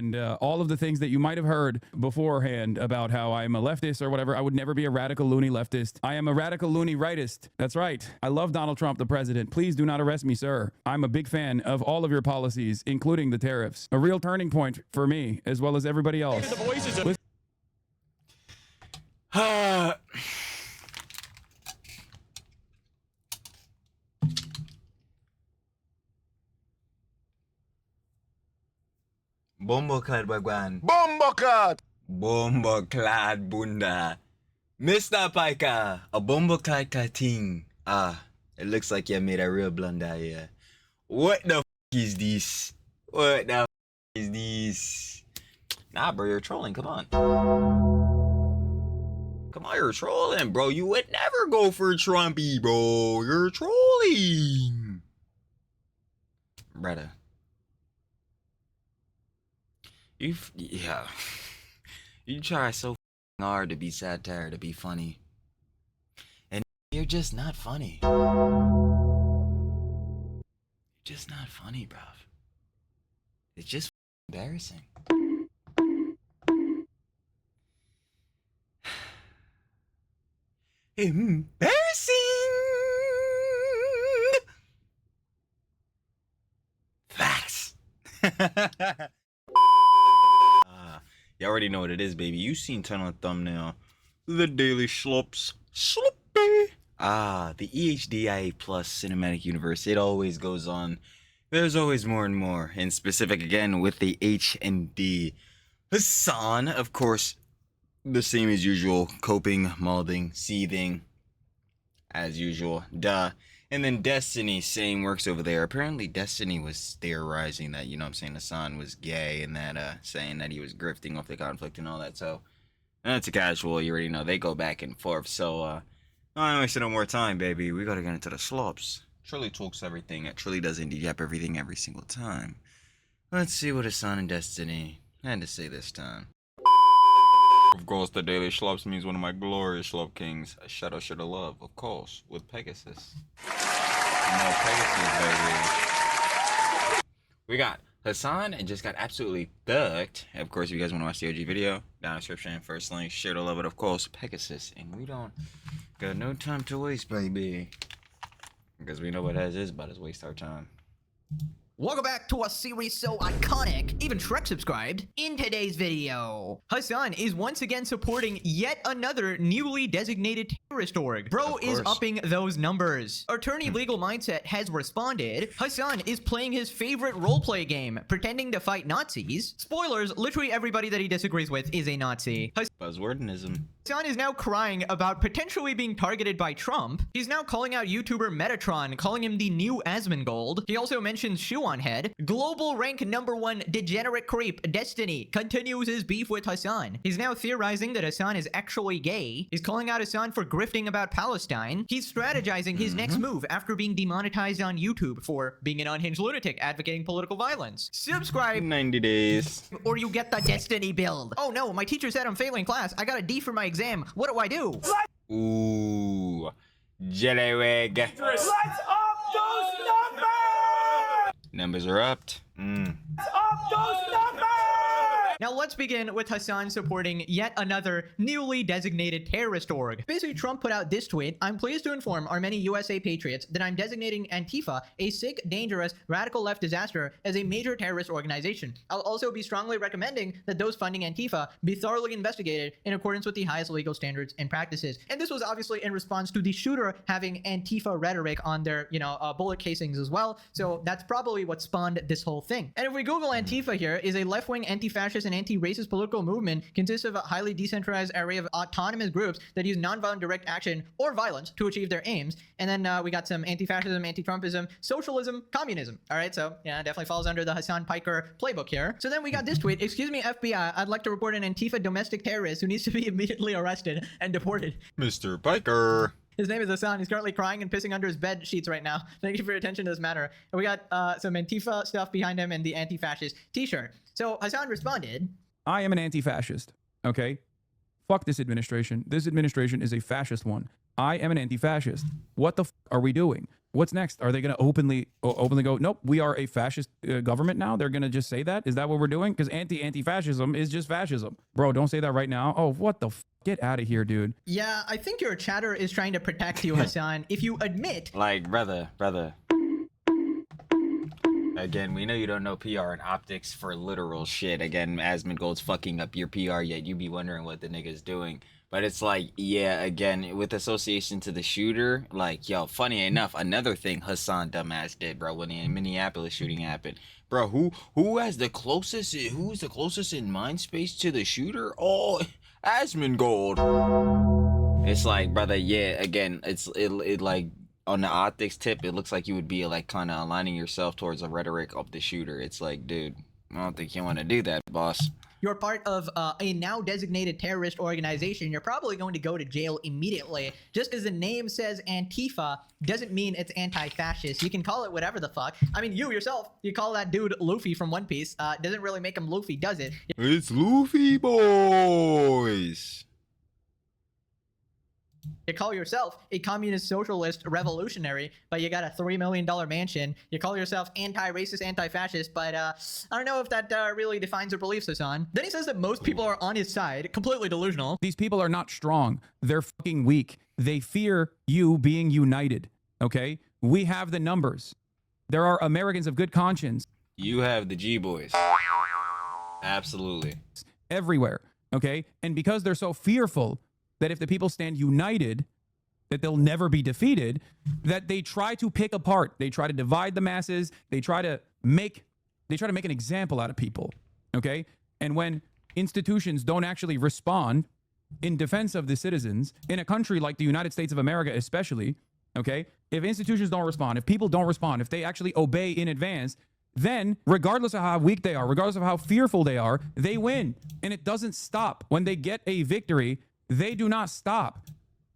and all of the things that you might have heard beforehand about how I'm a leftist or whatever. I would never be a radical loony leftist. I am a radical loony rightist. That's right. I love Donald Trump, the president. Please do not arrest me, sir. I'm a big fan of all of your policies, including the tariffs. A real turning point for me, as well as everybody else. Bomboclad bagwan. Bomboclad! Bomboclad bunda. Mr. Piker, a bomboclad kating. Ah, it looks like you made a real blunder here. What the f is this? What the f is this? Nah, bro, you're trolling. Come on. Come on, you're trolling, bro. You would never go for Trumpy, bro. You're trolling. Brother. Yeah. You try so hard to be satire, to be funny. And you're just not funny. You're just not funny, bruv. It's just embarrassing. Embarrassing! Facts! You already know what it is, baby. You seen title and thumbnail. The Daily Schlops. Sloppy. The EHDIA Plus Cinematic Universe. It always goes on. There's always more and more. In specific, again, with the H and D. Hasan, of course, the same as usual. Coping, molding, seething. As usual. Duh. And then Destiny, same works over there. Apparently Destiny was theorizing that, you know what I'm saying, Hasan was gay and that, saying that he was grifting off the conflict and all that. So, that's a casual, you already know, they go back and forth. So, I don't waste no more time, baby. We gotta get into the slops. Trilly talks everything. Trilly does indeed yap everything every single time. Let's see what Hasan and Destiny had to say this time. Of course, the Daily Schlops means one of my glorious Schlop Kings. A shadow of love, of course, with Pegasus. No Pegasus, baby. We got Hasan and just got absolutely fucked. Of course, if you guys want to watch the OG video, down in the description, first link, share to love it, of course, Pegasus. And we don't got no time to waste, baby. Because we know what that is about to waste our time. Welcome back to a series so iconic, even Shrek subscribed. In today's video, Hasan is once again supporting yet another newly designated terrorist org. Bro is upping those numbers. Attorney Legal Mindset has responded. Hasan is playing his favorite roleplay game, pretending to fight Nazis. Spoilers, literally everybody that he disagrees with is a Nazi. Buzzwordism. Hasan is now crying about potentially being targeted by Trump. He's now calling out YouTuber Metatron, calling him the new Asmongold. He also mentions Shoe on Head. Global rank #1 degenerate creep Destiny continues his beef with Hasan. He's now theorizing that Hasan is actually gay. He's calling out Hasan for grifting about Palestine. He's strategizing his next move after being demonetized on YouTube for being an unhinged lunatic advocating political violence. Subscribe 90 days. or you get the Destiny build. Oh no, my teacher said I'm failing class. I got a D for my exam. What do I do? Ooh, Jellywig. Let's up those numbers! Numbers are upped. Let's up those numbers! Now let's begin with Hasan supporting yet another newly designated terrorist org. Basically, Trump put out this tweet: "I'm pleased to inform our many USA patriots that I'm designating Antifa, a sick, dangerous, radical left disaster, as a major terrorist organization. I'll also be strongly recommending that those funding Antifa be thoroughly investigated in accordance with the highest legal standards and practices." And this was obviously in response to the shooter having Antifa rhetoric on their, bullet casings as well. So that's probably what spawned this whole thing. And if we Google Antifa here, is a left-wing anti-fascist and anti-racist political movement, consists of a highly decentralized array of autonomous groups that use nonviolent direct action or violence to achieve their aims. And then we got some anti-fascism, anti-Trumpism, socialism, communism. All right, so yeah, definitely falls under the Hasan Piker playbook here. So then we got this tweet: "Excuse me, FBI, I'd like to report an Antifa domestic terrorist who needs to be immediately arrested and deported." Mr. Piker. His name is Hasan. He's currently crying and pissing under his bed sheets right now. Thank you for your attention to this matter. And we got some Antifa stuff behind him and the anti-fascist t-shirt. So Hasan responded, I am an anti-fascist, okay? Fuck this administration. This administration is a fascist one. I am an anti-fascist. What the f are we doing? What's next? Are they going to openly go, nope, we are a fascist government now? They're going to just say that? Is that what we're doing? Because anti-fascism is just fascism. Bro, don't say that right now. Oh, what the get out of here, dude. Yeah, I think your chatter is trying to protect you, Hasan. If you admit... Like, brother. Again, we know you don't know PR and optics for literal shit. Again, Asmongold's fucking up your PR, yet you be wondering what the nigga's doing. But it's like, yeah, again, with association to the shooter, like, yo, funny enough, another thing Hasan dumbass did, bro, when the Minneapolis shooting happened. Bro, who's the closest in mind space to the shooter? Oh, Asmongold. It's like, brother, yeah, again, it like, on the optics tip, it looks like you would be like kind of aligning yourself towards the rhetoric of the shooter. It's like, dude, I don't think you want to do that, boss. You're part of a now designated terrorist organization. You're probably going to go to jail immediately. Just because the name says Antifa doesn't mean it's anti-fascist. You can call it whatever the fuck. I mean, you yourself, you call that dude Luffy from One Piece. Doesn't really make him Luffy, does it? It's Luffy boys. You call yourself a communist socialist revolutionary, but you got a $3 million mansion. You call yourself anti-racist, anti-fascist, but I don't know if that really defines your beliefs, Hasan. Then he says that most people are on his side. Completely delusional. These people are not strong. They're fucking weak. They fear you being united, okay? We have the numbers. There are Americans of good conscience. You have the G-boys. Absolutely. Everywhere, okay? And because they're so fearful that if the people stand united, that they'll never be defeated, that they try to pick apart. They try to divide the masses. They try to make an example out of people, okay? And when institutions don't actually respond in defense of the citizens, in a country like the United States of America especially, okay? If institutions don't respond, if people don't respond, if they actually obey in advance, then regardless of how weak they are, regardless of how fearful they are, they win. And it doesn't stop. When they get a victory, they do not stop.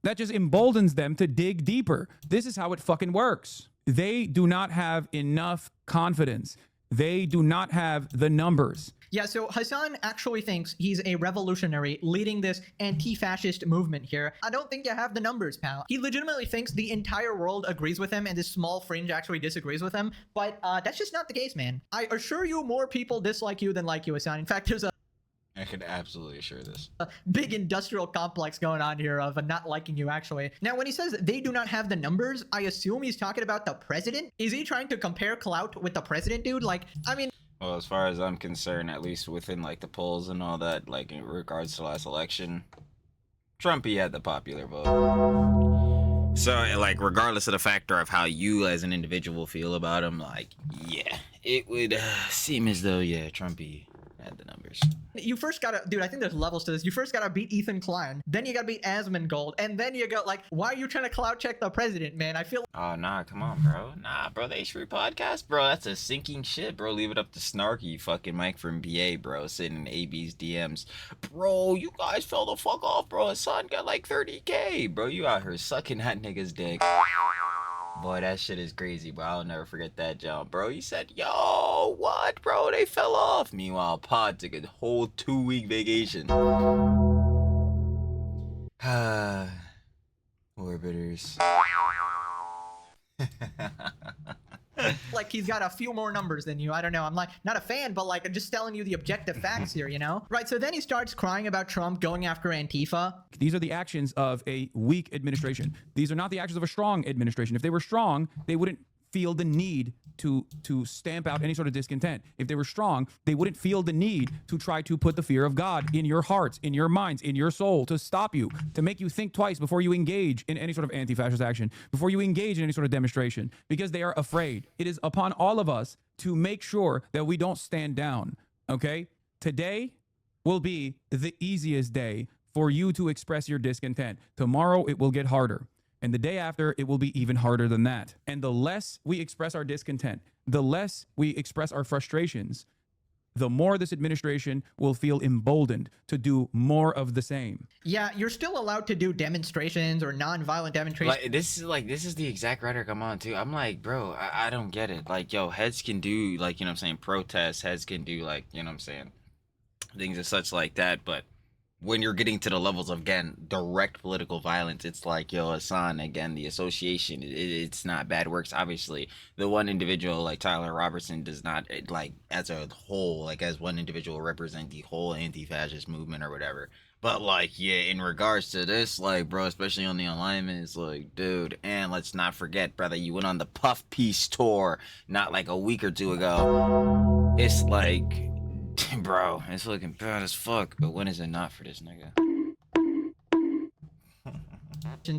That just emboldens them to dig deeper. This is how it fucking works. They do not have enough confidence. They do not have the numbers. Yeah, so Hasan actually thinks he's a revolutionary leading this anti-fascist movement here. I don't think you have the numbers, pal. He legitimately thinks the entire world agrees with him and this small fringe actually disagrees with him. But that's just not the case, man. I assure you more people dislike you than like you, Hasan. In fact, there's a I could absolutely assure this. a big industrial complex going on here of not liking you, actually. Now, when he says they do not have the numbers, I assume he's talking about the president. Is he trying to compare Clout with the president, dude? Like, I mean... Well, as far as I'm concerned, at least within like the polls and all that, like in regards to last election, Trumpy had the popular vote. So, like, regardless of the factor of how you as an individual feel about him, like, yeah, it would seem as though, yeah, Trumpy had the numbers. You first gotta, dude, I think there's levels to this. You first gotta beat Ethan Klein, then you gotta beat Asmongold, and then you go, like, why are you trying to clout check the president, man? I feel... Oh, nah, come on, bro. Nah, bro, the H3 podcast, bro, that's a sinking shit, bro. Leave it up to Snarky, fucking Mike from BA, bro, sitting in AB's DMs. Bro, you guys fell the fuck off, bro. His son got like 30K, bro. You out here sucking that nigga's dick. Boy, that shit is crazy, bro. I'll never forget that jump, bro. You said, yo, what, bro? They fell off. Meanwhile, Pod took a whole 2-week vacation. Orbiters. like he's got a few more numbers than you. I don't know. I'm like not a fan, but like I'm just telling you the objective facts here, you know? Right. So then he starts crying about Trump going after Antifa. These are the actions of a weak administration. These are not the actions of a strong administration. If they were strong, they wouldn't feel the need to stamp out any sort of discontent. If they were strong, they wouldn't feel the need to try to put the fear of God in your hearts, in your minds, in your soul, to stop you, to make you think twice before you engage in any sort of anti-fascist action, before you engage in any sort of demonstration, because they are afraid. It is upon all of us to make sure that we don't stand down, okay? Today will be the easiest day for you to express your discontent. Tomorrow, it will get harder. And the day after, it will be even harder than that. And the less we express our discontent, the less we express our frustrations, the more this administration will feel emboldened to do more of the same. Yeah, you're still allowed to do demonstrations or non-violent demonstrations. This is the exact rhetoric I'm on too. I'm like, bro, I don't get it. Like, yo, heads can do, like, you know what I'm saying, protests, heads can do, like, you know what I'm saying, things and such like that, but when you're getting to the levels of, again, direct political violence, it's like, yo, Hasan, again, the association, it's not bad works. Obviously, the one individual like Tyler Robertson does not, like, as a whole, like, as one individual represent the whole anti-fascist movement or whatever. But, like, yeah, in regards to this, like, bro, especially on the alignment, it's like, dude, and let's not forget, brother, you went on the Puff Piece tour not like a week or two ago. It's like, bro, it's looking bad as fuck, but when is it not for this nigga?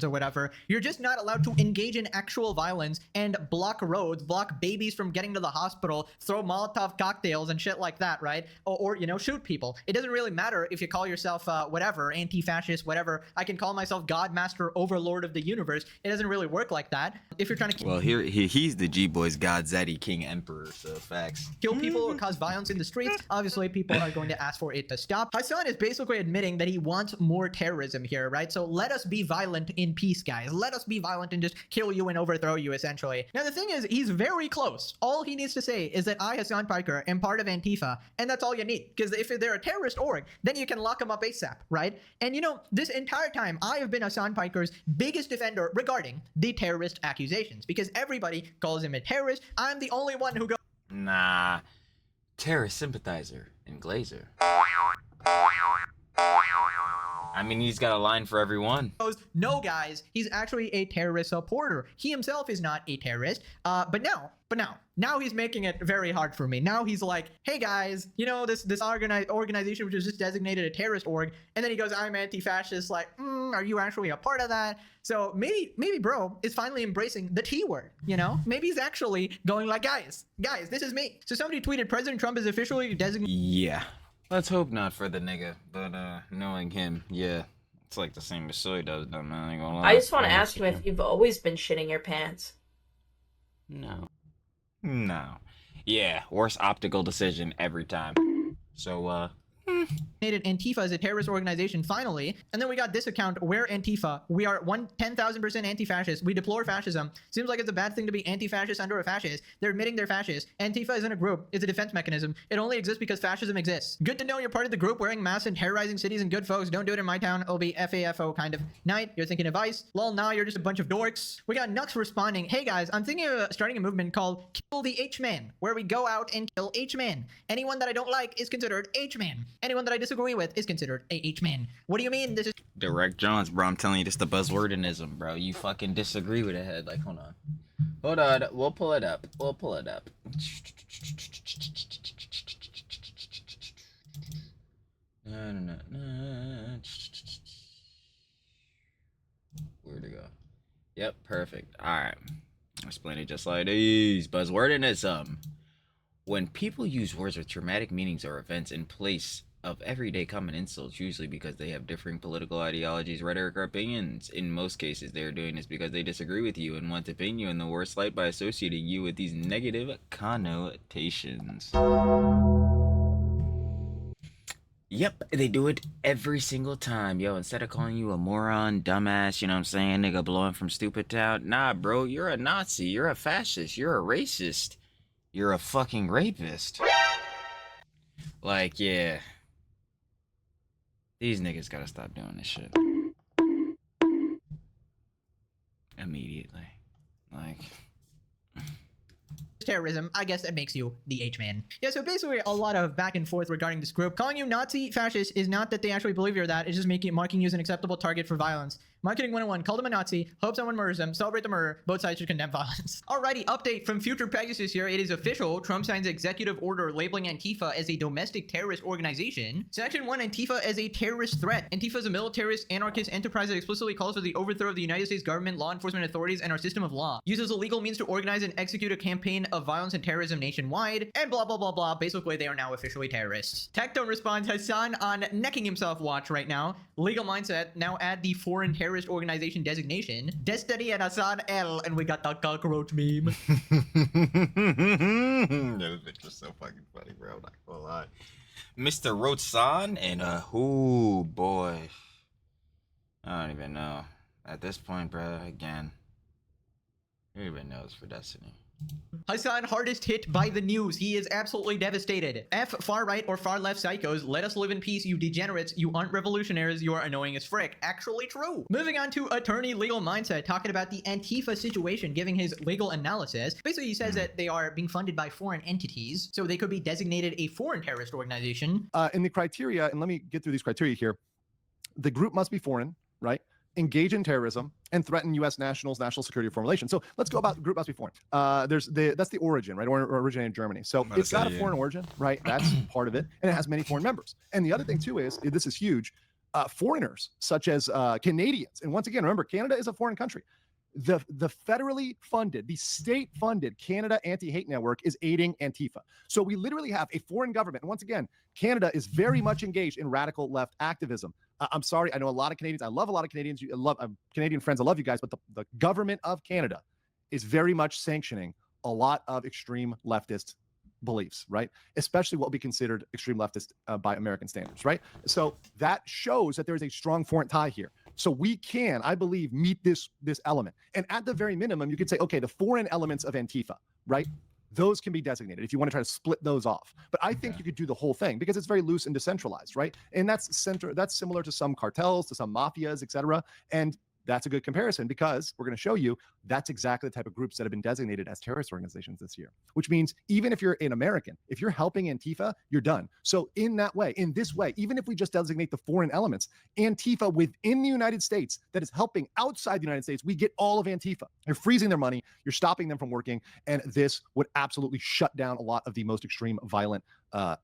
Or whatever, you're just not allowed to engage in actual violence and block roads, block babies from getting to the hospital, throw Molotov cocktails and shit like that, right? Or you know, shoot people. It doesn't really matter if you call yourself whatever, anti-fascist, whatever. I can call myself God Master Overlord of the universe. It doesn't really work like that. If you're trying to Well, he's the G-Boys God Zaddy King Emperor, so facts. kill people or cause violence in the streets, obviously people are going to ask for it to stop. Hasan is basically admitting that he wants more terrorism here, right? So let us be violent in peace, guys. Let us be violent and just kill you and overthrow you, essentially. Now, the thing is, he's very close. All he needs to say is that I, Hasan Piker, am part of Antifa, and that's all you need. Because if they're a terrorist org, then you can lock them up ASAP, right? And you know, this entire time, I have been Hasan Piker's biggest defender regarding the terrorist accusations, because everybody calls him a terrorist. I'm the only one who goes, Nah, terrorist sympathizer and glazer. I mean, he's got a line for everyone. no, guys, he's actually a terrorist supporter. He himself is not a terrorist. But now he's making it very hard for me. Now he's like, hey guys, you know, this organization which was just designated a terrorist org, and then he goes, I'm anti-fascist. Like, are you actually a part of that? So maybe bro is finally embracing the T word, you know? Maybe he's actually going like, guys, this is me. So somebody tweeted, President Trump is officially designated. Yeah. Let's hope not for the nigga, but knowing him, yeah, it's like the same as Soy does, though, man. I ain't gonna lie. I just want to ask him if you've always been shitting your pants. No. Yeah, worst optical decision every time. So, Antifa as a terrorist organization finally, and then we got this account where Antifa, we are 10,000% anti-fascist, we deplore fascism. Seems like it's a bad thing to be anti-fascist under a fascist. They're admitting they're fascist. Antifa isn't a group, it's a defense mechanism. It only exists because fascism exists. Good to know you're part of the group wearing masks and terrorizing cities, and good folks, don't do it in my town. It'll be FAFO kind of night. You're thinking of ICE. Lol, nah, you're just a bunch of dorks. We got Nux responding, hey guys, I'm thinking of starting a movement called Kill the H-Man, where we go out and kill H-Man. Anyone that I don't like is considered H-Man. Anyone that I disagree with is considered a H-Man. What do you mean? This is Direct Johns, bro. I'm telling you, this the buzzwordinism, bro. You fucking disagree with it. Like, hold on. We'll pull it up. No. Where'd it go? Yep, perfect. Alright. Explain it just like these. Buzzwordinism. When people use words with dramatic meanings or events in place of everyday common insults, usually because they have differing political ideologies, rhetoric, or opinions. In most cases, they are doing this because they disagree with you and want to paint you in the worst light by associating you with these negative connotations. Yep, they do it every single time. Yo, instead of calling you a moron, dumbass, you know what I'm saying, nigga blowing from stupid town, nah, bro, you're a Nazi, you're a fascist, you're a racist, you're a fucking rapist. Like, yeah. These niggas gotta stop doing this shit. Immediately. Like... terrorism, I guess that makes you the H-Man. Yeah, so basically a lot of back and forth regarding this group. Calling you Nazi fascist is not that they actually believe you're that, it's just marking you as an acceptable target for violence. Marketing 101, call them a Nazi, hope someone murders them, celebrate the murder, both sides should condemn violence. Alrighty, update from Future Pegasus here. It is official. Trump signs executive order labeling Antifa as a domestic terrorist organization. Section 1, Antifa as a terrorist threat. Antifa is a militarist, anarchist enterprise that explicitly calls for the overthrow of the United States government, law enforcement authorities, and our system of law. Uses illegal means to organize and execute a campaign of violence and terrorism nationwide, and blah blah blah blah. Basically, they are now officially terrorists. Tectone responds, Hasan on necking himself watch right now. Legal mindset, now add the foreign terrorist organization designation. Destiny and Hasan L, and we got the cockroach meme. Those bitches so fucking funny, bro. I'm not gonna lie. Mr. Rotsan and oh boy. I don't even know. At this point, bro, again. Who even knows for Destiny? Hasan, hardest hit by the news. He is absolutely devastated. F far right or far left psychos, let us live in peace, you degenerates. You aren't revolutionaries, you are annoying as frick. Actually true. Moving on to attorney legal mindset, talking about the Antifa situation, giving his legal analysis. Basically, he says that they are being funded by foreign entities, so they could be designated a foreign terrorist organization. In the criteria, and let me get through these criteria here. The group must be foreign, right? Engage in terrorism and threaten U.S. nationals, national security or foreign relations. So let's go about the group must be foreign. That's the origin, right? Or originated in Germany. So it's got a foreign origin, right? That's part of it, and it has many foreign members. And the other thing too is this is huge. Foreigners such as Canadians, and once again, remember, Canada is a foreign country. The federally funded, the state-funded Canada Anti-Hate Network is aiding Antifa. So we literally have a foreign government. And once again, Canada is very much engaged in radical left activism. I'm sorry, I know a lot of Canadians. I love a lot of Canadians. I love Canadian friends. I love you guys. But the government of Canada is very much sanctioning a lot of extreme leftist beliefs, right? Especially what would be considered extreme leftist by American standards, right? So that shows that there is a strong foreign tie here. So we can, I believe, meet this element. And at the very minimum, you could say, okay, the foreign elements of Antifa, right? Those can be designated if you want to try to split those off. But I think you could do the whole thing because it's very loose and decentralized, right? And that's similar to some cartels, to some mafias, etc. And that's a good comparison because we're going to show you that's exactly the type of groups that have been designated as terrorist organizations this year, which means even if you're an American, if you're helping Antifa, you're done. So in this way, even if we just designate the foreign elements, Antifa within the United States that is helping outside the United States, we get all of Antifa. You're freezing their money, you're stopping them from working, and this would absolutely shut down a lot of the most extreme violent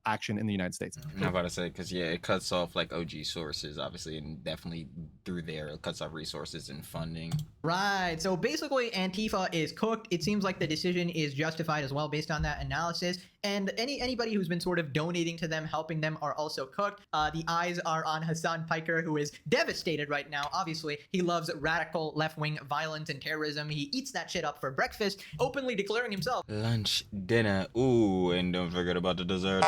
action in the United States. I'm about to say, because yeah, it cuts off like OG sources, obviously, and definitely through there, it cuts off resources and funding. Right. So basically, Antifa is cooked. It seems like the decision is justified as well based on that analysis. And anybody who's been sort of donating to them, helping them, are also cooked. The eyes are on Hasan Piker, who is devastated right now. Obviously, he loves radical left-wing violence and terrorism. He eats that shit up for breakfast, openly declaring himself Lunch, dinner, ooh, and don't forget about the dessert.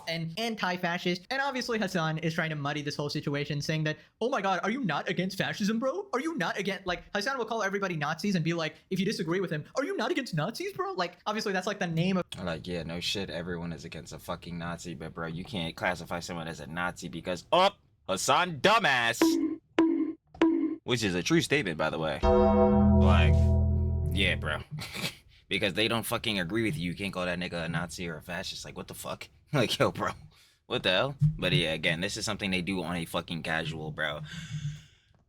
an anti-fascist. And obviously Hasan is trying to muddy this whole situation, saying that, oh my god, are you not against fascism, bro? Are you not against, like, Hasan will call everybody Nazis and be like, if you disagree with him, are you not against Nazis, bro? Like, obviously that's like the name of Like, yeah, no shit, everyone is against a fucking Nazi, but bro, you can't classify someone as a Nazi because, oh, Hasan dumbass. Which is a true statement, by the way. Like, yeah, bro. Because they don't fucking agree with you. You can't call that nigga a Nazi or a fascist. Like, what the fuck? Like, yo, bro. What the hell? But yeah, again, this is something they do on a fucking casual, bro.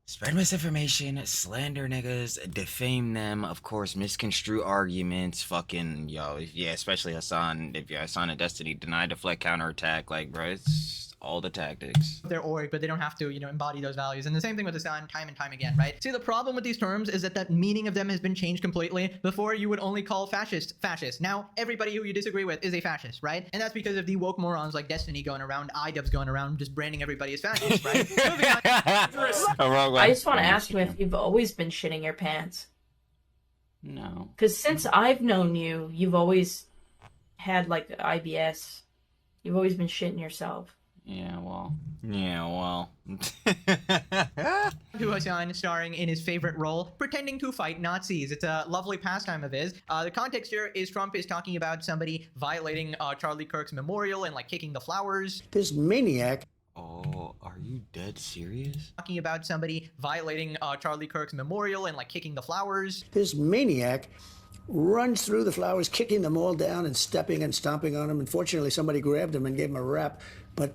Spread misinformation, slander niggas, defame them, of course, misconstrue arguments, fucking, yo, yeah, especially Hasan. If you're Hasan and Destiny, deny, deflect, counterattack, like, bro, it's all the tactics. their org, but they don't have to, you know, embody those values. And the same thing with Hasan time and time again, right? See, the problem with these terms is that the meaning of them has been changed completely. Before, you would only call fascist. Now, everybody who you disagree with is a fascist, right? And that's because of the woke morons like Destiny going around, iDubbbz going around, just branding everybody as fascist, right? Moving on. I just want to ask you if you've always been shitting your pants. No. Because since I've known you, you've always had, like, IBS. You've always been shitting yourself. Yeah, well. Yeah, well. To Hasan starring in his favorite role, pretending to fight Nazis. It's a lovely pastime of his. The context here is Trump is talking about somebody violating Charlie Kirk's memorial and like kicking the flowers. This maniac. Oh, are you dead serious? Talking about somebody violating Charlie Kirk's memorial and like kicking the flowers. This maniac runs through the flowers, kicking them all down and stepping and stomping on them. Unfortunately, somebody grabbed him and gave him a rap. But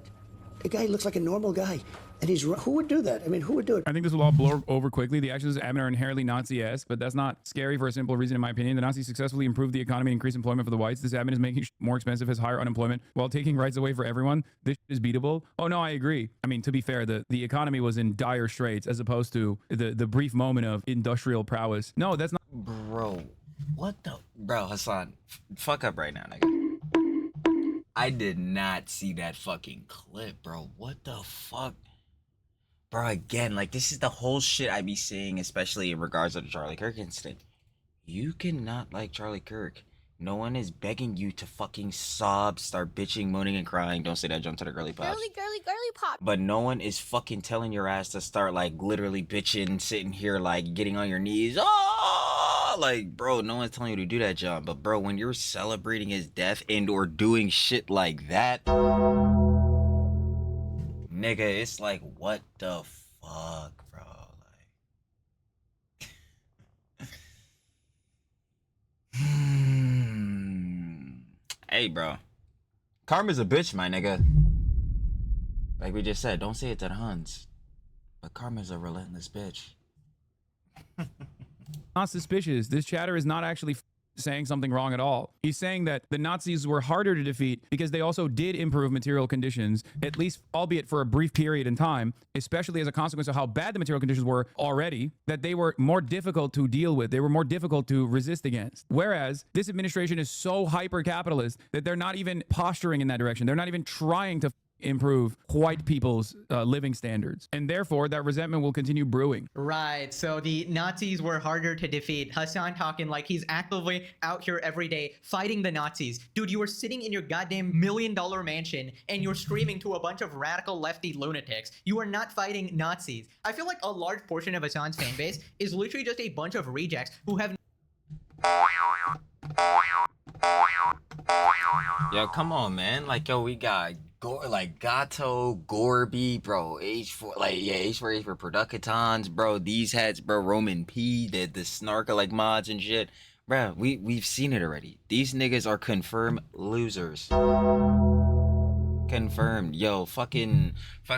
the guy looks like a normal guy. And who would do that? I mean, who would do it? I think this will all blow over quickly. The actions of Abner are inherently Nazi-esque, but that's not scary for a simple reason, in my opinion. The Nazis successfully improved the economy and increased employment for the whites. This admin is making more expensive, has higher unemployment, while taking rights away for everyone. This is beatable. Oh, no, I agree. I mean, to be fair, the economy was in dire straits as opposed to the brief moment of industrial prowess. No, that's not. Bro, what the? Bro, Hasan, fuck up right now, nigga. I did not see that fucking clip, bro. What the fuck? Bro, again, like, this is the whole shit I be saying, especially in regards to the Charlie Kirk incident. You cannot like Charlie Kirk. No one is begging you to fucking sob, start bitching, moaning, and crying. Don't say that, jump to the girly pops. Girly pop. But no one is fucking telling your ass to start, like, literally bitching, sitting here, like, getting on your knees. Oh! not like, bro, no one's telling you to do that job, but bro, when you're celebrating his death and or doing shit like that, nigga, it's like, what the fuck, bro? Like, hey, bro, karma's a bitch, my nigga. Like we just said, don't say it to the Huns, but karma's a relentless bitch. Not suspicious. This chatter is not actually saying something wrong at all. He's saying that the Nazis were harder to defeat because they also did improve material conditions, at least albeit for a brief period in time, especially as a consequence of how bad the material conditions were already, that they were more difficult to deal with. They were more difficult to resist against. Whereas this administration is so hyper-capitalist that they're not even posturing in that direction. They're not even trying to improve white people's living standards. And therefore, that resentment will continue brewing. Right, so the Nazis were harder to defeat. Hasan talking like he's actively out here every day fighting the Nazis. Dude, you were sitting in your goddamn $1 million mansion and you're screaming to a bunch of radical lefty lunatics. You are not fighting Nazis. I feel like a large portion of Hasan's fan base is literally just a bunch of rejects who have... Yo, come on, man. Like, yo, we got like Gato, Gorby, bro, H4, like, yeah, H4 for Producatons, bro. These hats, bro, Roman P, the snarker like mods and shit. Bro, we've seen it already. These niggas are confirmed losers. Confirmed. Yo, fucking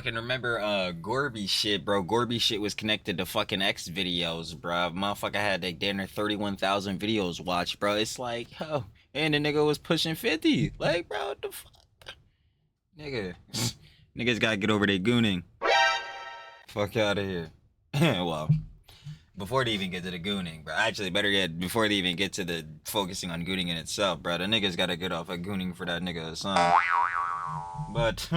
remember Gorby shit, bro. Gorby shit was connected to fucking X videos, bro. Motherfucker had like damn near 31,000 videos watched, bro. It's like, yo, and the nigga was pushing 50. Like, bro, what the fuck? Nigga. Niggas gotta get over their gooning. Fuck out of here. Well, before they even get to the gooning, bro. Actually, better yet, before they even get to the focusing on gooning in itself, bro. The niggas gotta get off of gooning for that nigga Hasan. But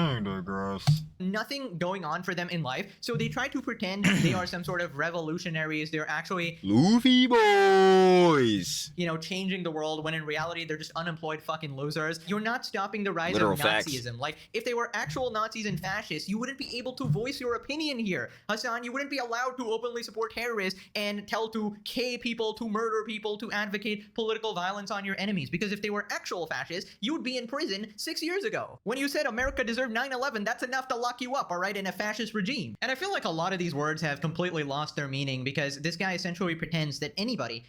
gross. Nothing going on for them in life, so they try to pretend they are some sort of revolutionaries. They're actually Luffy boys, you know, changing the world, when in reality they're just unemployed fucking losers. You're not stopping the rise Literal of facts. Nazism. Like, if they were actual Nazis and fascists, you wouldn't be able to voice your opinion here. Hasan, you wouldn't be allowed to openly support terrorists and tell to K people, to murder people, to advocate political violence on your enemies, because if they were actual fascists, you would be in prison 6 years ago. When you said America deserved 9/11, that's enough to lock you up, all right, in a fascist regime. And I feel like a lot of these words have completely lost their meaning, because this guy essentially pretends that anybody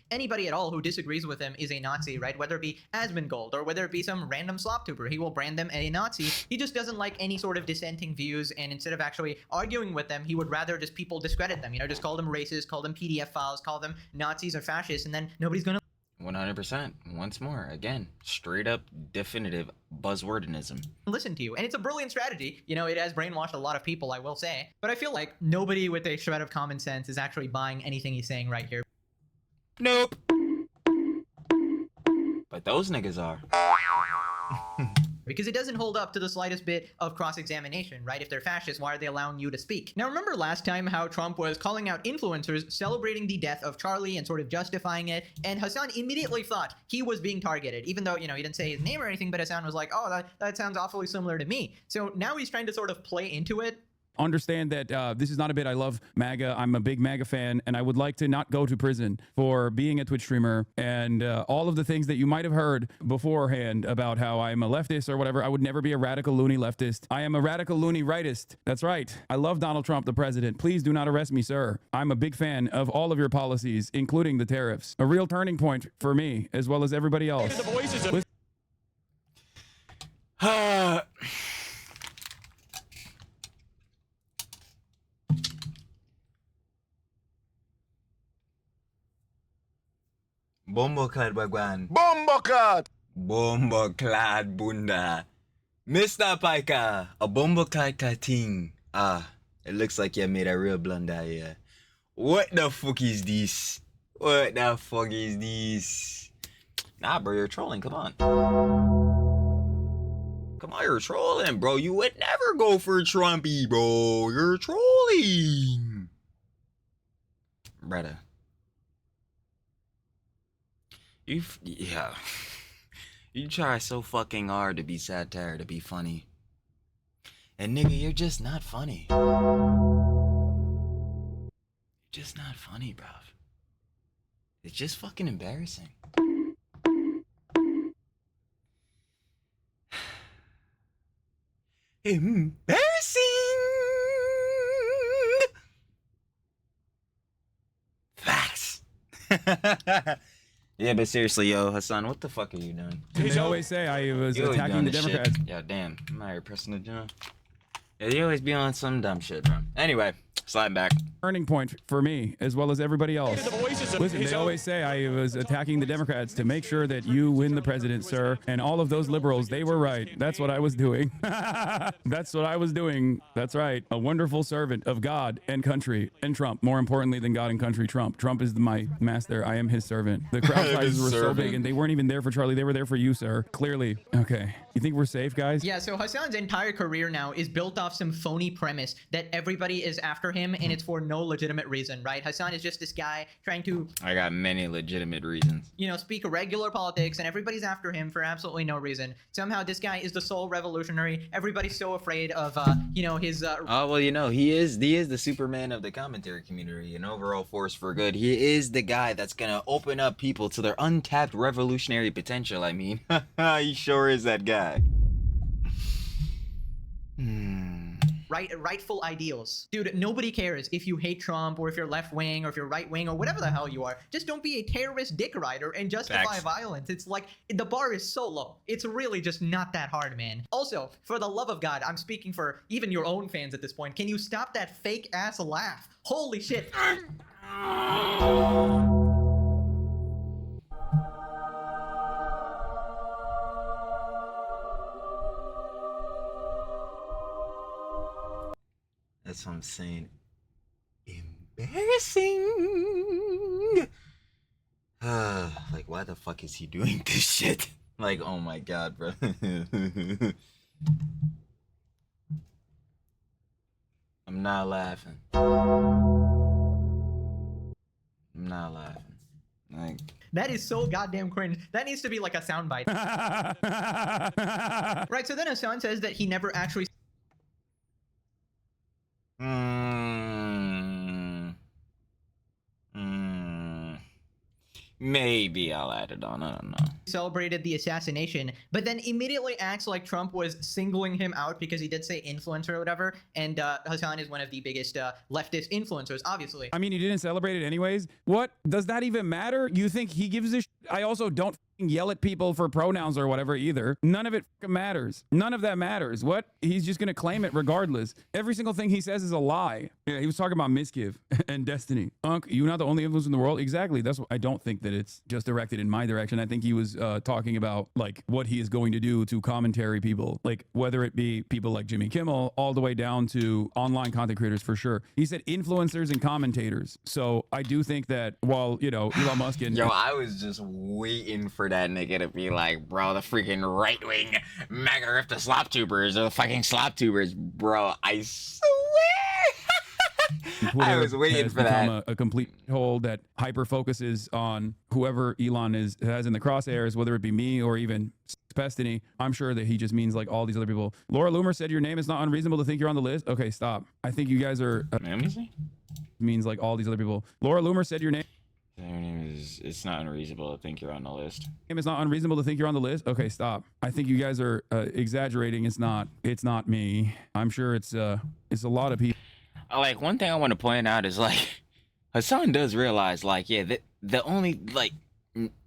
at all who disagrees with him is a Nazi, right? Whether it be Asmongold or whether it be some random slop tuber, he will brand them a Nazi. He just doesn't like any sort of dissenting views, and instead of actually arguing with them, he would rather just people discredit them, you know, just call them racist, call them PDF files, call them Nazis or fascists, and then nobody's gonna 100%. Once more, again, straight up definitive buzzwordinism. listen to you. And it's a brilliant strategy. You know, it has brainwashed a lot of people, I will say. But I feel like nobody with a shred of common sense is actually buying anything he's saying right here. Nope. But those niggas are. Because it doesn't hold up to the slightest bit of cross-examination, right? If they're fascists, why are they allowing you to speak? Now, remember last time how Trump was calling out influencers celebrating the death of Charlie and sort of justifying it, and Hasan immediately thought he was being targeted, even though, you know, he didn't say his name or anything, but Hasan was like, oh, that sounds awfully similar to me. So now he's trying to sort of play into it. Understand that this is not a bit. I love MAGA. I'm a big MAGA fan, and I would like to not go to prison for being a Twitch streamer and all of the things that you might have heard beforehand about how I'm a leftist or whatever. I would never be a radical loony leftist. I am a radical loony rightist. That's right. I love Donald Trump, the president. Please do not arrest me, sir. I'm a big fan of all of your policies, including the tariffs. A real turning point for me, as well as everybody else. Bomboclad Wagwan. Bomboclad! Bomboclad Bunda. Mr. Piker, a bomboclad thing. Ah, it looks like you made a real blunder here. What the fuck is this? What the fuck is this? Nah, bro, you're trolling. Come on. Come on, you're trolling, bro. You would never go for Trumpy, bro. You're trolling. Brother. Yeah. You try so fucking hard to be satire, to be funny. And nigga, you're just not funny. You're just not funny, bruv. It's just fucking embarrassing. Embarrassing. Facts. Yeah, but seriously, yo, Hasan, what the fuck are you doing? They always say I was You always attacking doing the this Democrats. shit. Yeah, damn. I'm out here pressing the jump. Yeah, you always be on some dumb shit, bro. Anyway, slide back. Turning point for me as well as everybody else. Listen, they always say I was attacking the Democrats to make sure that you win the president, sir. And all of those liberals, they were right. That's what I was doing. That's what I was doing. That's right. A wonderful servant of God and country and Trump. More importantly than God and country, Trump. Trump is my master. I am his servant. The crowd sizes were so big and they weren't even there for Charlie. They were there for you, sir. Clearly. Okay. You think we're safe, guys? Yeah, so Hasan's entire career now is built off some phony premise that everybody is after him and it's for no legitimate reason, right? Hasan is just this guy trying to, I got many legitimate reasons. you know, speak regular politics and everybody's after him for absolutely no reason. Somehow this guy is the sole revolutionary. Everybody's so afraid of, you know, his... Oh, well, you know, he is the Superman of the commentary community, an overall force for good. He is the guy that's gonna open up people to their untapped revolutionary potential, I mean. He sure is that guy. rightful ideals. Dude, nobody cares if you hate Trump or if you're left wing or if you're right wing or whatever the hell you are. Just don't be a terrorist dick rider and justify Facts. violence. It's like the bar is so low. It's really just not that hard, man. Also, for the love of God, I'm speaking for even your own fans at this point. Can you stop that fake ass laugh? Holy shit. That's what I'm saying. Embarrassing. Like, why the fuck is he doing this shit? Like, oh my god, bro. I'm not laughing. I'm not laughing. Like, That is so goddamn cringe. That needs to be like a soundbite. Right, so then Hasan says that he never actually maybe I'll add it on. I don't know. celebrated the assassination, but then immediately acts like Trump was singling him out because he did say influencer or whatever. And Hasan is one of the biggest leftist influencers, obviously. I mean, you didn't celebrate it anyways. What? Does that even matter? You think he gives a I also don't yell at people for pronouns or whatever either. None of it matters. None of that matters. What? He's just going to claim it regardless. Every single thing he says is a lie. Yeah, he was talking about misgive and destiny. Unc, you're not the only influence in the world. Exactly. That's what I don't think that it's just directed in my direction. I think he was talking about like what he is going to do to commentary people, like whether it be people like Jimmy Kimmel all the way down to online content creators for sure. He said influencers and commentators. So I do think that while, you know, Elon Musk and Yo, I was just waiting for that nigga to be like, bro, the freaking right-wing MAGA grift the slop tubers or the fucking slop tubers, bro. I swear. I was waiting for that. A complete hole that hyper focuses on whoever Elon has in the crosshairs, whether it be me or even Pestany. I'm sure that he just means like all these other people. Laura Loomer said your name is not unreasonable to think you're on the list. Okay, stop. I think you guys are means like all these other people. Laura Loomer said your name. It's not unreasonable to think you're on the list. It's not unreasonable to think you're on the list. Okay, stop. I think you guys are exaggerating. It's not me. I'm sure it's a lot of people. Like, one thing I want to point out is like Hasan does realize like, yeah, the only like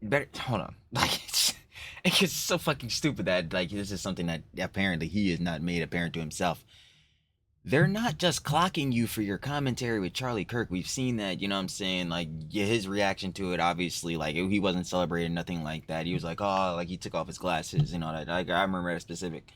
better hold on, like it's just so fucking stupid that like this is something that apparently he has not made apparent to himself. They're not just clocking you for your commentary with Charlie Kirk. We've seen that, you know what I'm saying? Like, yeah, his reaction to it, obviously, like, he wasn't celebrating, nothing like that. He was like, oh, like, he took off his glasses and all that. Like, I remember that specific.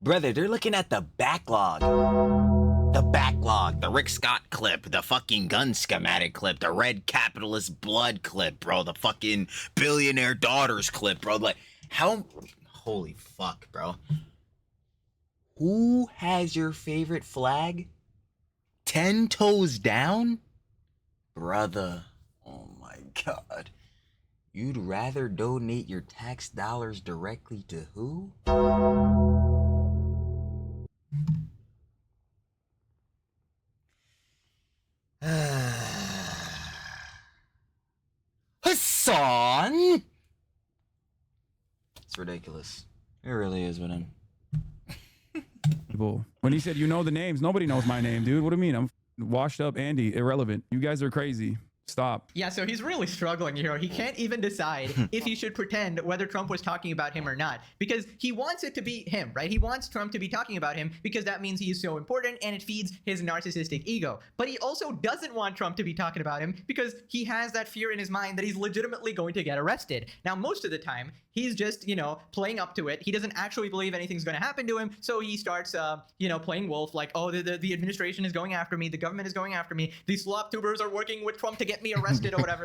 Brother, they're looking at the backlog. The backlog. The Rick Scott clip. The fucking gun schematic clip. The red capitalist blood clip, bro. The fucking billionaire daughters clip, bro. Like, how... Holy fuck, bro. Who has your favorite flag? 10 toes down? Brother, oh my god. You'd rather donate your tax dollars directly to who? Hasan. It's ridiculous. It really is with him. People. When he said, you know the names, nobody knows my name, dude. What do you mean? I'm washed up Andy, irrelevant. You guys are crazy. Stop. Yeah, so he's really struggling here. He can't even decide if he should pretend whether Trump was talking about him or not, because he wants it to be him, right? He wants Trump to be talking about him because that means he is so important and it feeds his narcissistic ego. But he also doesn't want Trump to be talking about him because he has that fear in his mind that he's legitimately going to get arrested. Now, most of the time, he's just, playing up to it. He doesn't actually believe anything's going to happen to him. So he starts, playing wolf, like, oh, the administration is going after me. The government is going after me. These slop tubers are working with Trump to get me arrested or whatever,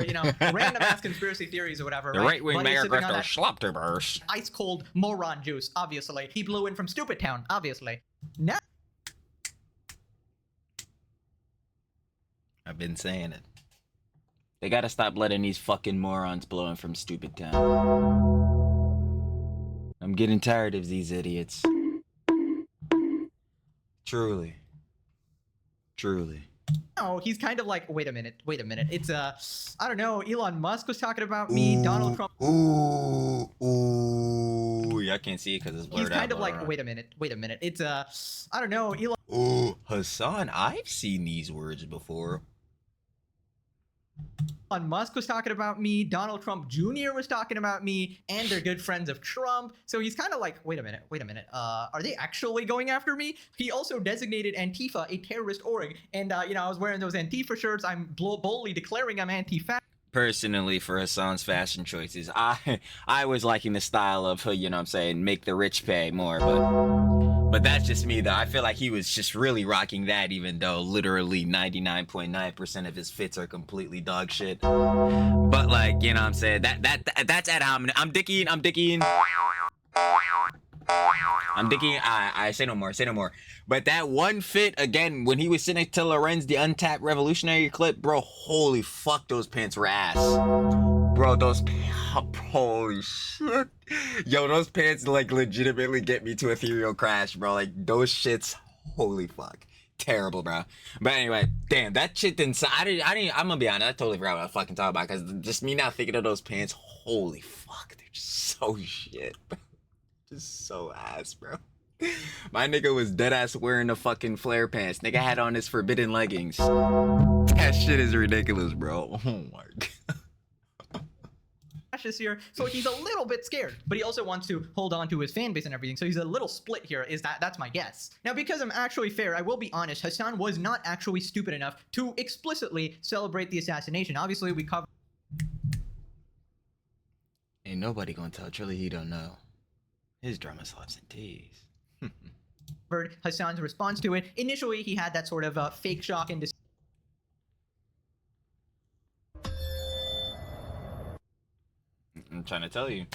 random ass conspiracy theories or whatever. The right? right-wing But he's mayor sipping on grifter that slop tubers. ice cold moron juice, obviously. He blew in from Stupid Town, obviously. Now, I've been saying it. They gotta stop letting these fucking morons blow in from Stupid Town. I'm getting tired of these idiots. Truly. he's kind of like, wait a minute. It's, I don't know, Elon Musk was talking about me, Donald Trump. Ooh, y'all can't see it because it's blurred out. He's kind of like, wait a minute. It's, I don't know, Elon. Ooh, Hasan, I've seen these words before. Elon Musk was talking about me, Donald Trump Jr. was talking about me, and they're good friends of Trump. So he's kind of like, wait a minute. Are they actually going after me? He also designated Antifa a terrorist org. And, I was wearing those Antifa shirts. I'm boldly declaring I'm anti-fascist. Personally, for Hasan's fashion choices, I was liking the style of, make the rich pay more, but that's just me, though. I feel like he was just really rocking that, even though literally 99.9% of his fits are completely dog shit. But like, that's at I'm dicking. I say no more. But that one fit, again, when he was sitting to Lorenz, the Untapped Revolutionary clip, bro, holy fuck, those pants were ass. Bro, holy shit. Yo, those pants, like, legitimately get me to ethereal crash, bro. Like, those shits, holy fuck. Terrible, bro. But anyway, damn, that shit didn't, I'm gonna be honest, I totally forgot what I fucking talking about, because just me now thinking of those pants, holy fuck, they're just so shit, bro. Just so ass, bro. My nigga was dead ass wearing the fucking flare pants. Nigga had on his forbidden leggings. That shit is ridiculous, bro. Oh my god. This year, so he's a little bit scared, but he also wants to hold on to his fan base and everything. So he's a little split here. That's my guess. Now, because I'm actually fair, I will be honest. Hasan was not actually stupid enough to explicitly celebrate the assassination. Obviously, we covered. Ain't nobody gonna tell Trilly he don't know. His drama slaps and tease. Hasan's response to it. Initially, he had that sort of fake shock and I'm trying to tell you.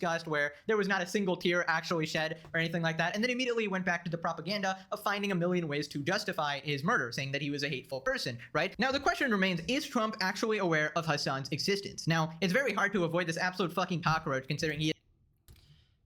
disgust where there was not a single tear actually shed or anything like that, and then immediately went back to the propaganda of finding a million ways to justify his murder, saying that he was a hateful person, right? Now, the question remains, is Trump actually aware of Hasan's existence? Now, it's very hard to avoid this absolute fucking cockroach, considering he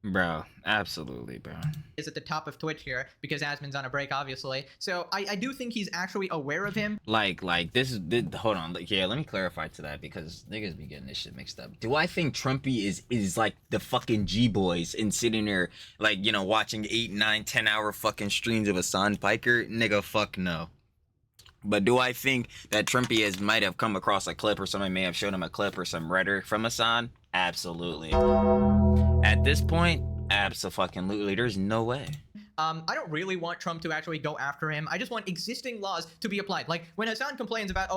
Bro, absolutely, bro. is at the top of Twitch here, because Asmon's on a break, obviously. So I do think he's actually aware of him. Like hold on. Yeah, let me clarify to that, because niggas be getting this shit mixed up. Do I think Trumpy is like the fucking G-boys and sitting there, like, watching 8, 9, 10 hour fucking streams of Hasan Piker? Nigga, fuck no. But do I think that Trumpy might have come across a clip, or somebody may have shown him a clip or some rhetoric from Hasan? Absolutely. At this point, absolutely. There's no way. I don't really want Trump to actually go after him. I just want existing laws to be applied. Like, when Hasan complains about,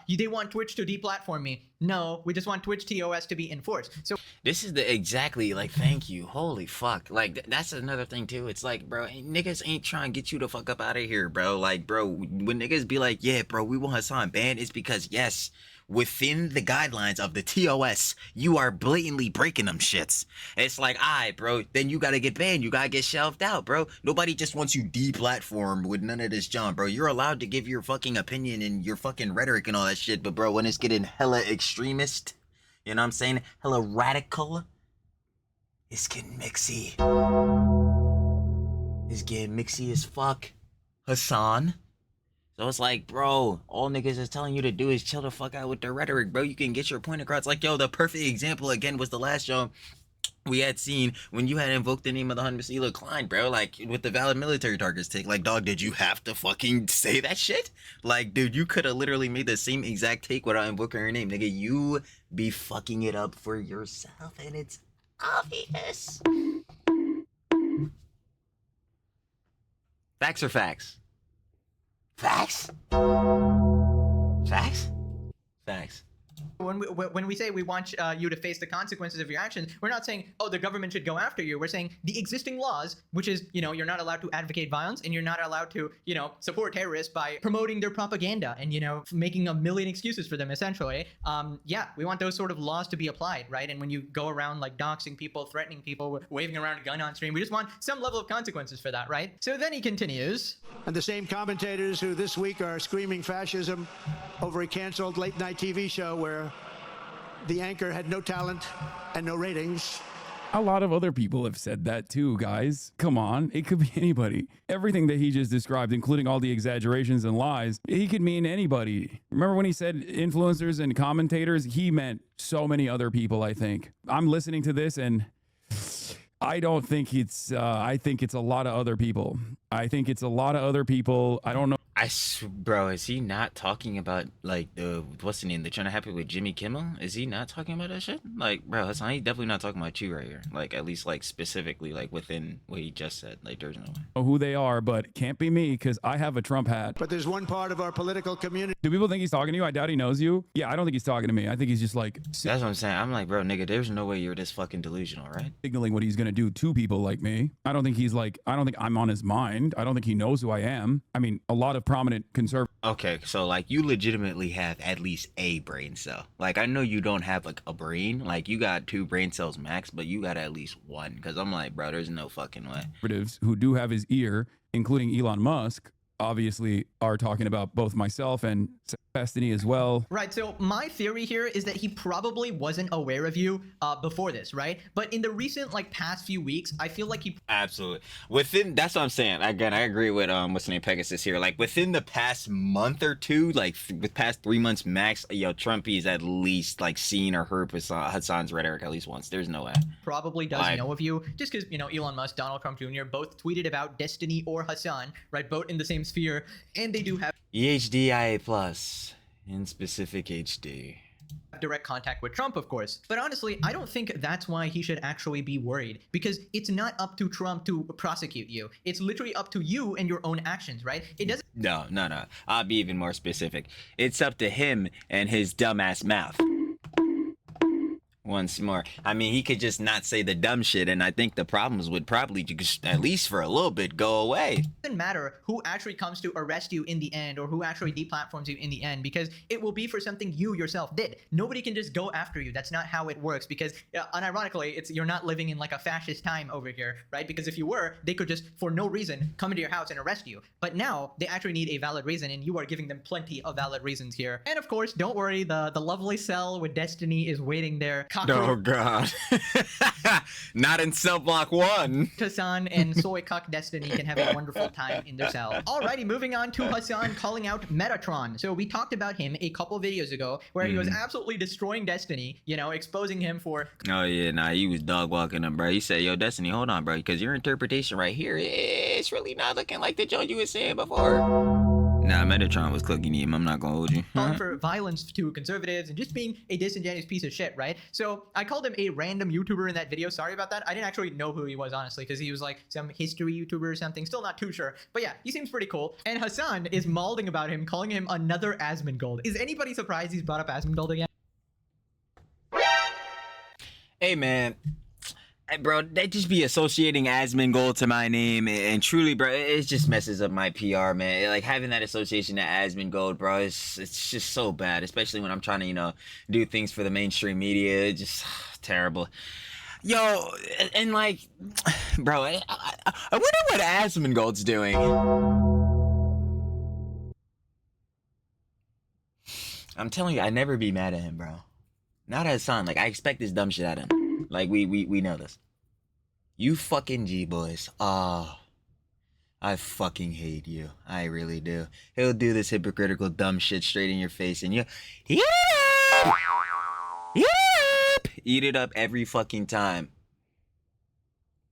they want Twitch to deplatform me. No, we just want Twitch TOS to be enforced. So This is exactly, like, thank you. Holy fuck. Like, that's another thing, too. It's like, bro, niggas ain't trying to get you the fuck up out of here, bro. Like, bro, when niggas be like, yeah, bro, we want Hasan banned, it's because, yes, within the guidelines of the TOS, you are blatantly breaking them shits. It's like, alright, bro, then you gotta get banned. You gotta get shelved out, bro. Nobody just wants you deplatformed with none of this junk, bro. You're allowed to give your fucking opinion and your fucking rhetoric and all that shit, but, bro, when it's getting hella extremist, you know what I'm saying? Hella radical, it's getting mixy. It's getting mixy as fuck. Hasan. So it's like, bro, all niggas is telling you to do is chill the fuck out with the rhetoric, bro. You can get your point across. Like, yo, the perfect example again was the last show we had seen when you had invoked the name of the Hunter Klein, bro. Like, with the valid military targets take. Like, dog, did you have to fucking say that shit? Like, dude, you could have literally made the same exact take without invoking her name, nigga. You be fucking it up for yourself, and it's obvious. Facts or facts? Facts? Facts? Facts. When we say we want you to face the consequences of your actions, we're not saying, oh, the government should go after you. We're saying the existing laws, which is, you know, you're not allowed to advocate violence and you're not allowed to, you know, support terrorists by promoting their propaganda and, you know, making a million excuses for them, essentially. Yeah, we want those sort of laws to be applied, right? And when you go around like doxing people, threatening people, waving around a gun on stream, we just want some level of consequences for that, right? So then he continues. And the same commentators who this week are screaming fascism over a canceled late-night TV show where the anchor had no talent and no ratings. A lot of other people have said that too, guys. Come on, it could be anybody. Everything that he just described, including all the exaggerations and lies, he could mean anybody. Remember when he said influencers and commentators? He meant so many other people, I think. I'm listening to this and I don't think it's, I think it's a lot of other people. I think it's a lot of other people. I don't know. Bro, is he not talking about, like, what's the name? They're trying to happen with Jimmy Kimmel? Is he not talking about that shit? Like, bro, he's definitely not talking about you right here. Like, at least, like, specifically, like, within what he just said. Like, there's no way. Know who they are, but can't be me because I have a Trump hat. But there's one part of our political community. Do people think he's talking to you? I doubt he knows you. Yeah, I don't think he's talking to me. I think he's just like That's what I'm saying. I'm like, bro, nigga, there's no way you're this fucking delusional, right? signaling what he's going to do to people like me. I don't think he's like, I don't think I'm on his mind. I don't think he knows who I am. I mean, a lot of prominent conservatives. Okay, so, like, you legitimately have at least a brain cell. Like, I know you don't have, like, a brain. Like, you got 2 brain cells max, but you got at least 1. Because I'm like, bro, there's no fucking way. Who do have his ear, including Elon Musk, obviously are talking about both myself and Destiny as well. Right, so my theory here is that he probably wasn't aware of you before this, right? But in the recent, like, past few weeks, I feel like he... Absolutely. That's what I'm saying. Again, I agree with, what's the name, Pegasus here. Like, within the past month or two, like, with past 3 months max, yo, Trumpy's at least, like, seen or heard Hasan's rhetoric at least once. There's no way. Probably does know of you, just because, you know, Elon Musk, Donald Trump Jr. both tweeted about Destiny or Hasan, right? Both in the same sphere, and they do have EHDIA plus in specific HD. direct contact with Trump, of course. But honestly, I don't think that's why he should actually be worried, because it's not up to Trump to prosecute you. It's literally up to you and your own actions, right? It doesn't... No. I'll be even more specific. It's up to him and his dumbass mouth. Once more. I mean, he could just not say the dumb shit, and I think the problems would probably just, at least for a little bit, go away. It doesn't matter who actually comes to arrest you in the end or who actually deplatforms you in the end, because it will be for something you yourself did. Nobody can just go after you. That's not how it works, because unironically, you're not living in like a fascist time over here, right? Because if you were, they could just, for no reason, come into your house and arrest you. But now, they actually need a valid reason, and you are giving them plenty of valid reasons here. And of course, don't worry, the lovely cell with Destiny is waiting there. Oh god. Not in cell block 1. Hasan and Soy Cuck Destiny can have a wonderful time in their cell. Alrighty, moving on to Hasan calling out Metatron. So we talked about him a couple videos ago where he was absolutely destroying Destiny, you know, exposing him for... Oh yeah, nah, he was dog walking him, bro. He said, yo, Destiny, hold on, bro, because your interpretation right here, it's really not looking like the joke you were saying before. Nah, Metatron was cooking him. I'm not gonna hold you. Calling for violence to conservatives and just being a disingenuous piece of shit, right? So I called him a random YouTuber in that video. Sorry about that. I didn't actually know who he was, honestly, because he was like some history YouTuber or something. Still not too sure. But yeah, he seems pretty cool. And Hasan is mauling about him, calling him another Asmongold. Is anybody surprised he's brought up Asmongold again? Hey, man. Hey, bro, they just be associating Asmongold to my name, and truly, bro, it just messes up my PR, man. Like, having that association to Asmongold, bro, it's just so bad, especially when I'm trying to, you know, do things for the mainstream media. It's just terrible. Yo, and like, bro, I wonder what Asmongold's doing. I'm telling you, I'd never be mad at him, bro. Not at Hasan. Like, I expect this dumb shit out of him. Like, we know this. You fucking G-boys. I fucking hate you. I really do. He'll do this hypocritical dumb shit straight in your face and you eat it up every fucking time.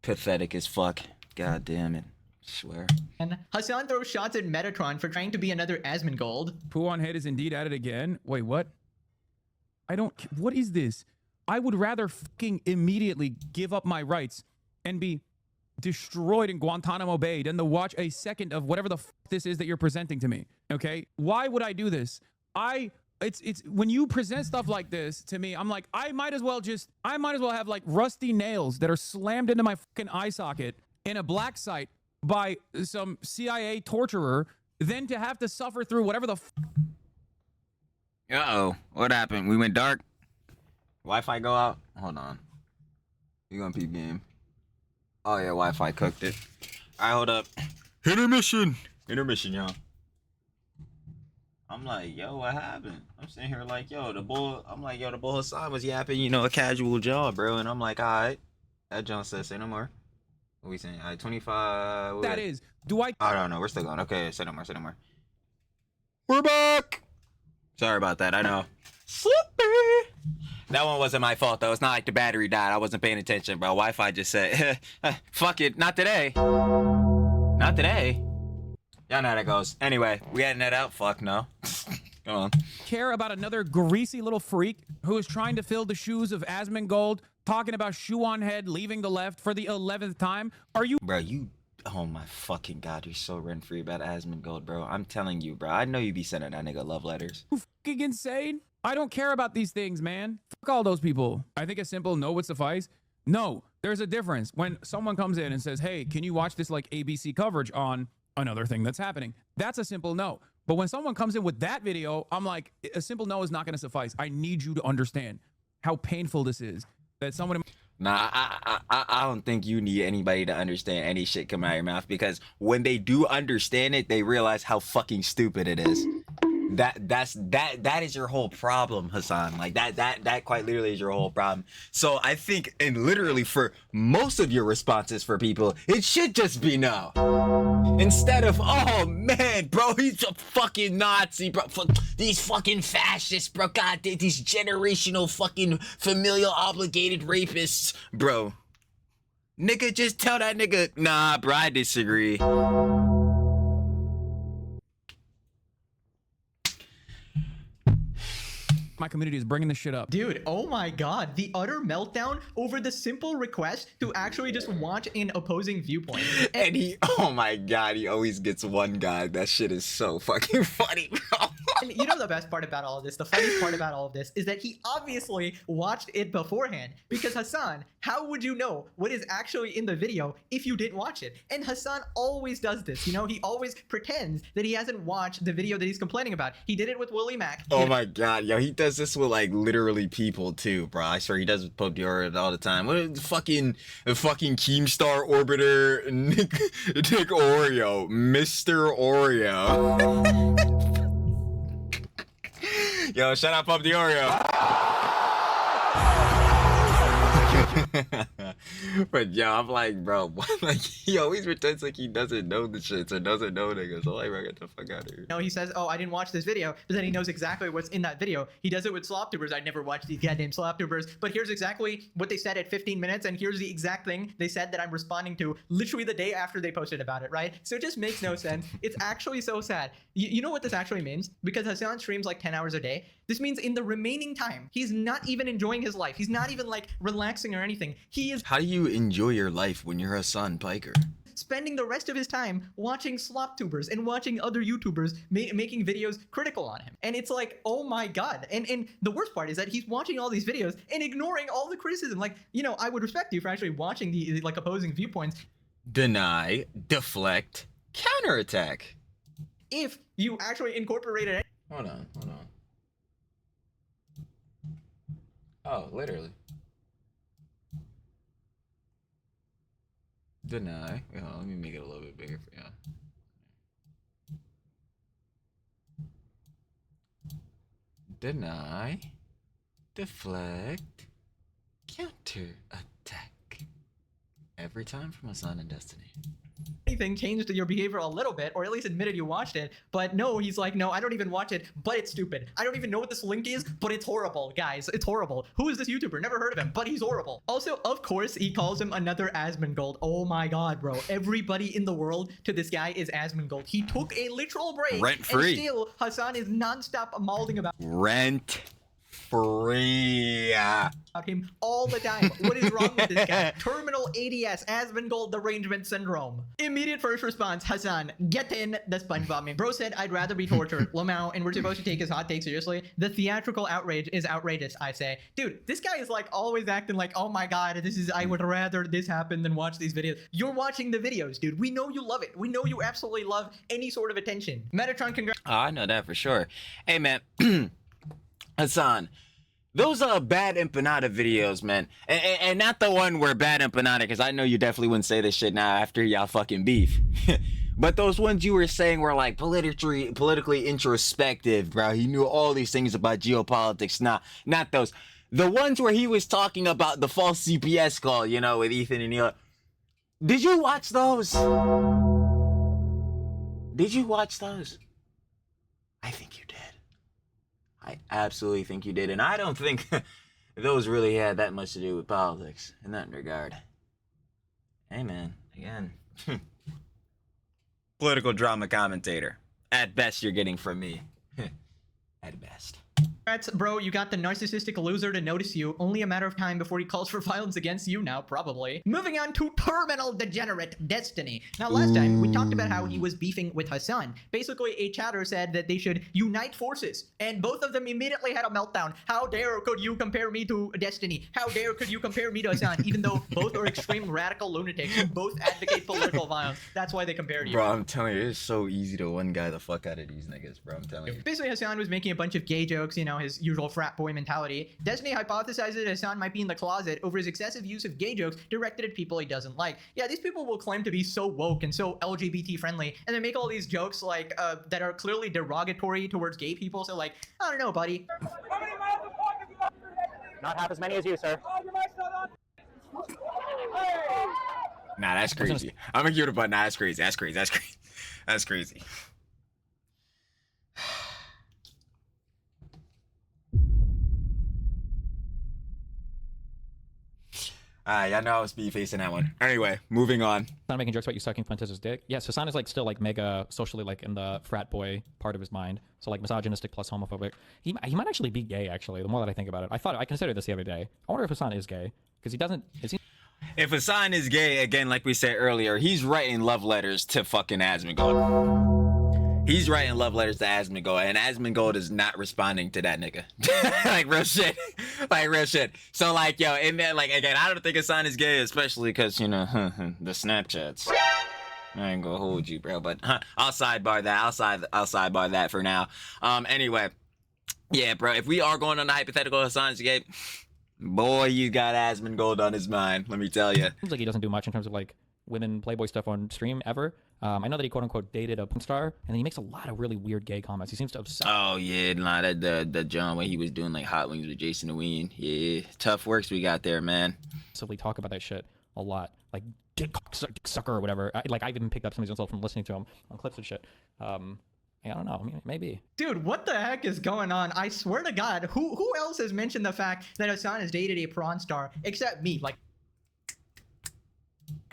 Pathetic as fuck. God damn it. I swear. And Hasan throws shots at Metatron for trying to be another Asmongold. Poo on head is indeed at it again. Wait, what? What is this? I would rather fucking immediately give up my rights and be destroyed in Guantanamo Bay than to watch a second of whatever the f this is that you're presenting to me. Okay? Why would I do this? It's when you present stuff like this to me, I'm like, I might as well have like rusty nails that are slammed into my fucking eye socket in a black site by some CIA torturer than to have to suffer through whatever the f. Uh-oh. What happened? We went dark? Wi-Fi go out? Hold on. You gonna peep game? Oh yeah, Wi-Fi cooked it. Alright, hold up. Intermission, y'all. I'm like, yo, what happened? I'm sitting here like, yo, the bull Hasan was yapping, you know, a casual jaw, bro. And I'm like, alright. That John says, say no more. What we saying? Alright, 25. That is, do I? I don't know. We're still going. Okay, say no more, say no more. We're back. Sorry about that. I know. Slippy. That one wasn't my fault, though. It's not like the battery died. I wasn't paying attention, bro. Wi-Fi just said, fuck it. Not today. Not today. Y'all know how that goes. Anyway, we had that out. Fuck no. Come on. Care about another greasy little freak who is trying to fill the shoes of Asmongold, talking about shoe on head leaving the left for the 11th time? Are you? Bro, you... Oh my fucking god, you're so rent-free about Asmongold, bro. I'm telling you, bro. I know you be sending that nigga love letters. Fucking insane? I don't care about these things, man. Fuck all those people. I think a simple no would suffice. No, there's a difference. When someone comes in and says, hey, can you watch this like ABC coverage on another thing that's happening? That's a simple no. But when someone comes in with that video, I'm like, a simple no is not going to suffice. I need you to understand how painful this is. That someone... Nah, I don't think you need anybody to understand any shit coming out of your mouth, because when they do understand it, they realize how fucking stupid it is. That is your whole problem, Hasan. Like that quite literally is your whole problem. So I think, and literally for most of your responses for people, it should just be no. Instead of, oh man, bro, he's a fucking Nazi, bro. These fucking fascists, bro. God, these generational fucking familial obligated rapists, bro. Nigga, just tell that nigga, nah, bro, I disagree. My community is bringing this shit up. Dude, oh my god, the utter meltdown over the simple request to actually just watch an opposing viewpoint. And he, oh my god, he always gets one guy. That shit is so fucking funny, bro. And you know the best part about all of this, the funniest part about all of this, is that he obviously watched it beforehand. Because Hasan, how would you know what is actually in the video if you didn't watch it? And Hasan always does this, you know? He always pretends that he hasn't watched the video that he's complaining about. He did it with Willie Mack. Oh my god, yo, he does this with like literally people too, bro. I swear he does with Pope Dior all the time. What is the fucking Keemstar orbiter Nick Oreo, Mr. Oreo. Yo, shut up, Pope Dior. But yo, I'm like, bro, what? Like he always pretends like he doesn't know the shits or doesn't know niggas. So like, bro, get the fuck out of here. No, he says, oh, I didn't watch this video, but then he knows exactly what's in that video. He does it with Sloptubers. I never watched these goddamn Sloptubers, but here's exactly what they said at 15 minutes, and here's the exact thing they said that I'm responding to literally the day after they posted about it, right? So it just makes no sense. It's actually so sad. You know what this actually means? Because Hasan streams like 10 hours a day. This means in the remaining time, he's not even enjoying his life. He's not even like relaxing or anything. He is... How do you enjoy your life when you're Hasan Piker? Spending the rest of his time watching Sloptubers and watching other YouTubers making videos critical on him. And it's like, oh my god. And the worst part is that he's watching all these videos and ignoring all the criticism. Like, you know, I would respect you for actually watching the like opposing viewpoints. Deny, deflect, counterattack. If you actually incorporated it. Hold on. Oh, literally. Deny. Wait, hold on, let me make it a little bit bigger for you. Deny, deflect, counterattack. Every time from Hasan and Destiny. anything changed your behavior a little bit, or at least admitted you watched it. But no, he's like, no, I don't even watch it, but it's stupid. I don't even know what this link is, but it's horrible, guys. It's horrible. Who is this YouTuber? Never heard of him, but he's horrible. Also, of course, he calls him another Asmongold. Oh my god, bro. Everybody in the world to this guy is Asmongold. He took a literal break. Rent free. And still, Hasan is nonstop mauling about Rent free. him all the time. What is wrong with this guy? Terminal ADS, Asmongold derangement syndrome. Immediate first response, Hasan, get in the SpongeBob meme. Bro said, I'd rather be tortured. Lamau, and we're supposed to take his hot take seriously. The theatrical outrage is outrageous, I say. Dude, this guy is like always acting like, oh my god, I would rather this happen than watch these videos. You're watching the videos, dude. We know you love it. We know you absolutely love any sort of attention. Metatron, congrats. Oh, I know that for sure. Hey, man. Hasan, those are bad empanada videos, man. And not the one where bad empanada, because I know you definitely wouldn't say this shit now after y'all fucking beef. But those ones you were saying were like politically introspective, bro. He knew all these things about geopolitics. Nah, not those. The ones where he was talking about the false CPS call, you know, with Ethan and Neil. Did you watch those? Did you watch those? I think you did. I absolutely think you did. And I don't think those really had that much to do with politics in that regard. Hey, man, again. Political drama commentator. At best, you're getting from me. At best. Congrats, bro, you got the narcissistic loser to notice you. Only a matter of time before he calls for violence against you now, probably. Moving on to terminal degenerate Destiny. Now, last time, we talked about how he was beefing with Hasan. Basically, a chatter said that they should unite forces, and both of them immediately had a meltdown. How dare could you compare me to Destiny? How dare could you compare me to Hasan? Even though both are extreme radical lunatics who both advocate political violence. That's why they compared you. Bro, I'm telling you, it's so easy to one guy the fuck out of these niggas, bro. I'm telling you. Basically, Hasan was making a bunch of gay jokes, you know, his usual frat boy mentality. Destiny hypothesizes that Hasan might be in the closet over his excessive use of gay jokes directed at people he doesn't like. Yeah, these people will claim to be so woke and so LGBT friendly, and they make all these jokes like that are clearly derogatory towards gay people. So like, I don't know, buddy. How many miles of pockets you got? Not half as many as you, sir. Oh, your mic's not on. Hey! Nah, that's crazy. I'm gonna give it a button. Nah, that's crazy. That's crazy. That's crazy. That's crazy. Y'all know I was be facing that one. Anyway, moving on. Not making jokes about you sucking Fuentes' dick. Yes, Hasan is like still like mega socially like in the frat boy part of his mind. So like misogynistic plus homophobic. He might actually be gay. Actually, the more that I think about it, I considered this the other day. I wonder if Hasan is gay because he doesn't. Is he? If Hasan is gay, again, like we said earlier, he's writing love letters to fucking Asmongold. He's writing love letters to Asmongold, and Asmongold is not responding to that nigga. Like, real shit. Like, real shit. So, like, yo, and then, like, again, I don't think Hasan is gay, especially because, you know, the Snapchats. I ain't gonna hold you, bro, but I'll sidebar that. I'll sidebar that for now. Anyway, yeah, bro, if we are going on the hypothetical Hasan is gay, boy, you got Asmongold on his mind, let me tell you. Seems like he doesn't do much in terms of like women Playboy stuff on stream ever. I know that he quote unquote dated a porn star, and then he makes a lot of really weird gay comments. He seems to obsess. Oh yeah, nah, that the John when he was doing like hot wings with Jason Ween. Yeah, tough works we got there, man. So we talk about that shit a lot, like dick sucker or whatever. I've even picked up some of his own stuff from listening to him on clips and shit. Yeah, I don't know. I mean, maybe. Dude, what the heck is going on? I swear to God, who else has mentioned the fact that Hasan has dated a prawn star except me? Like,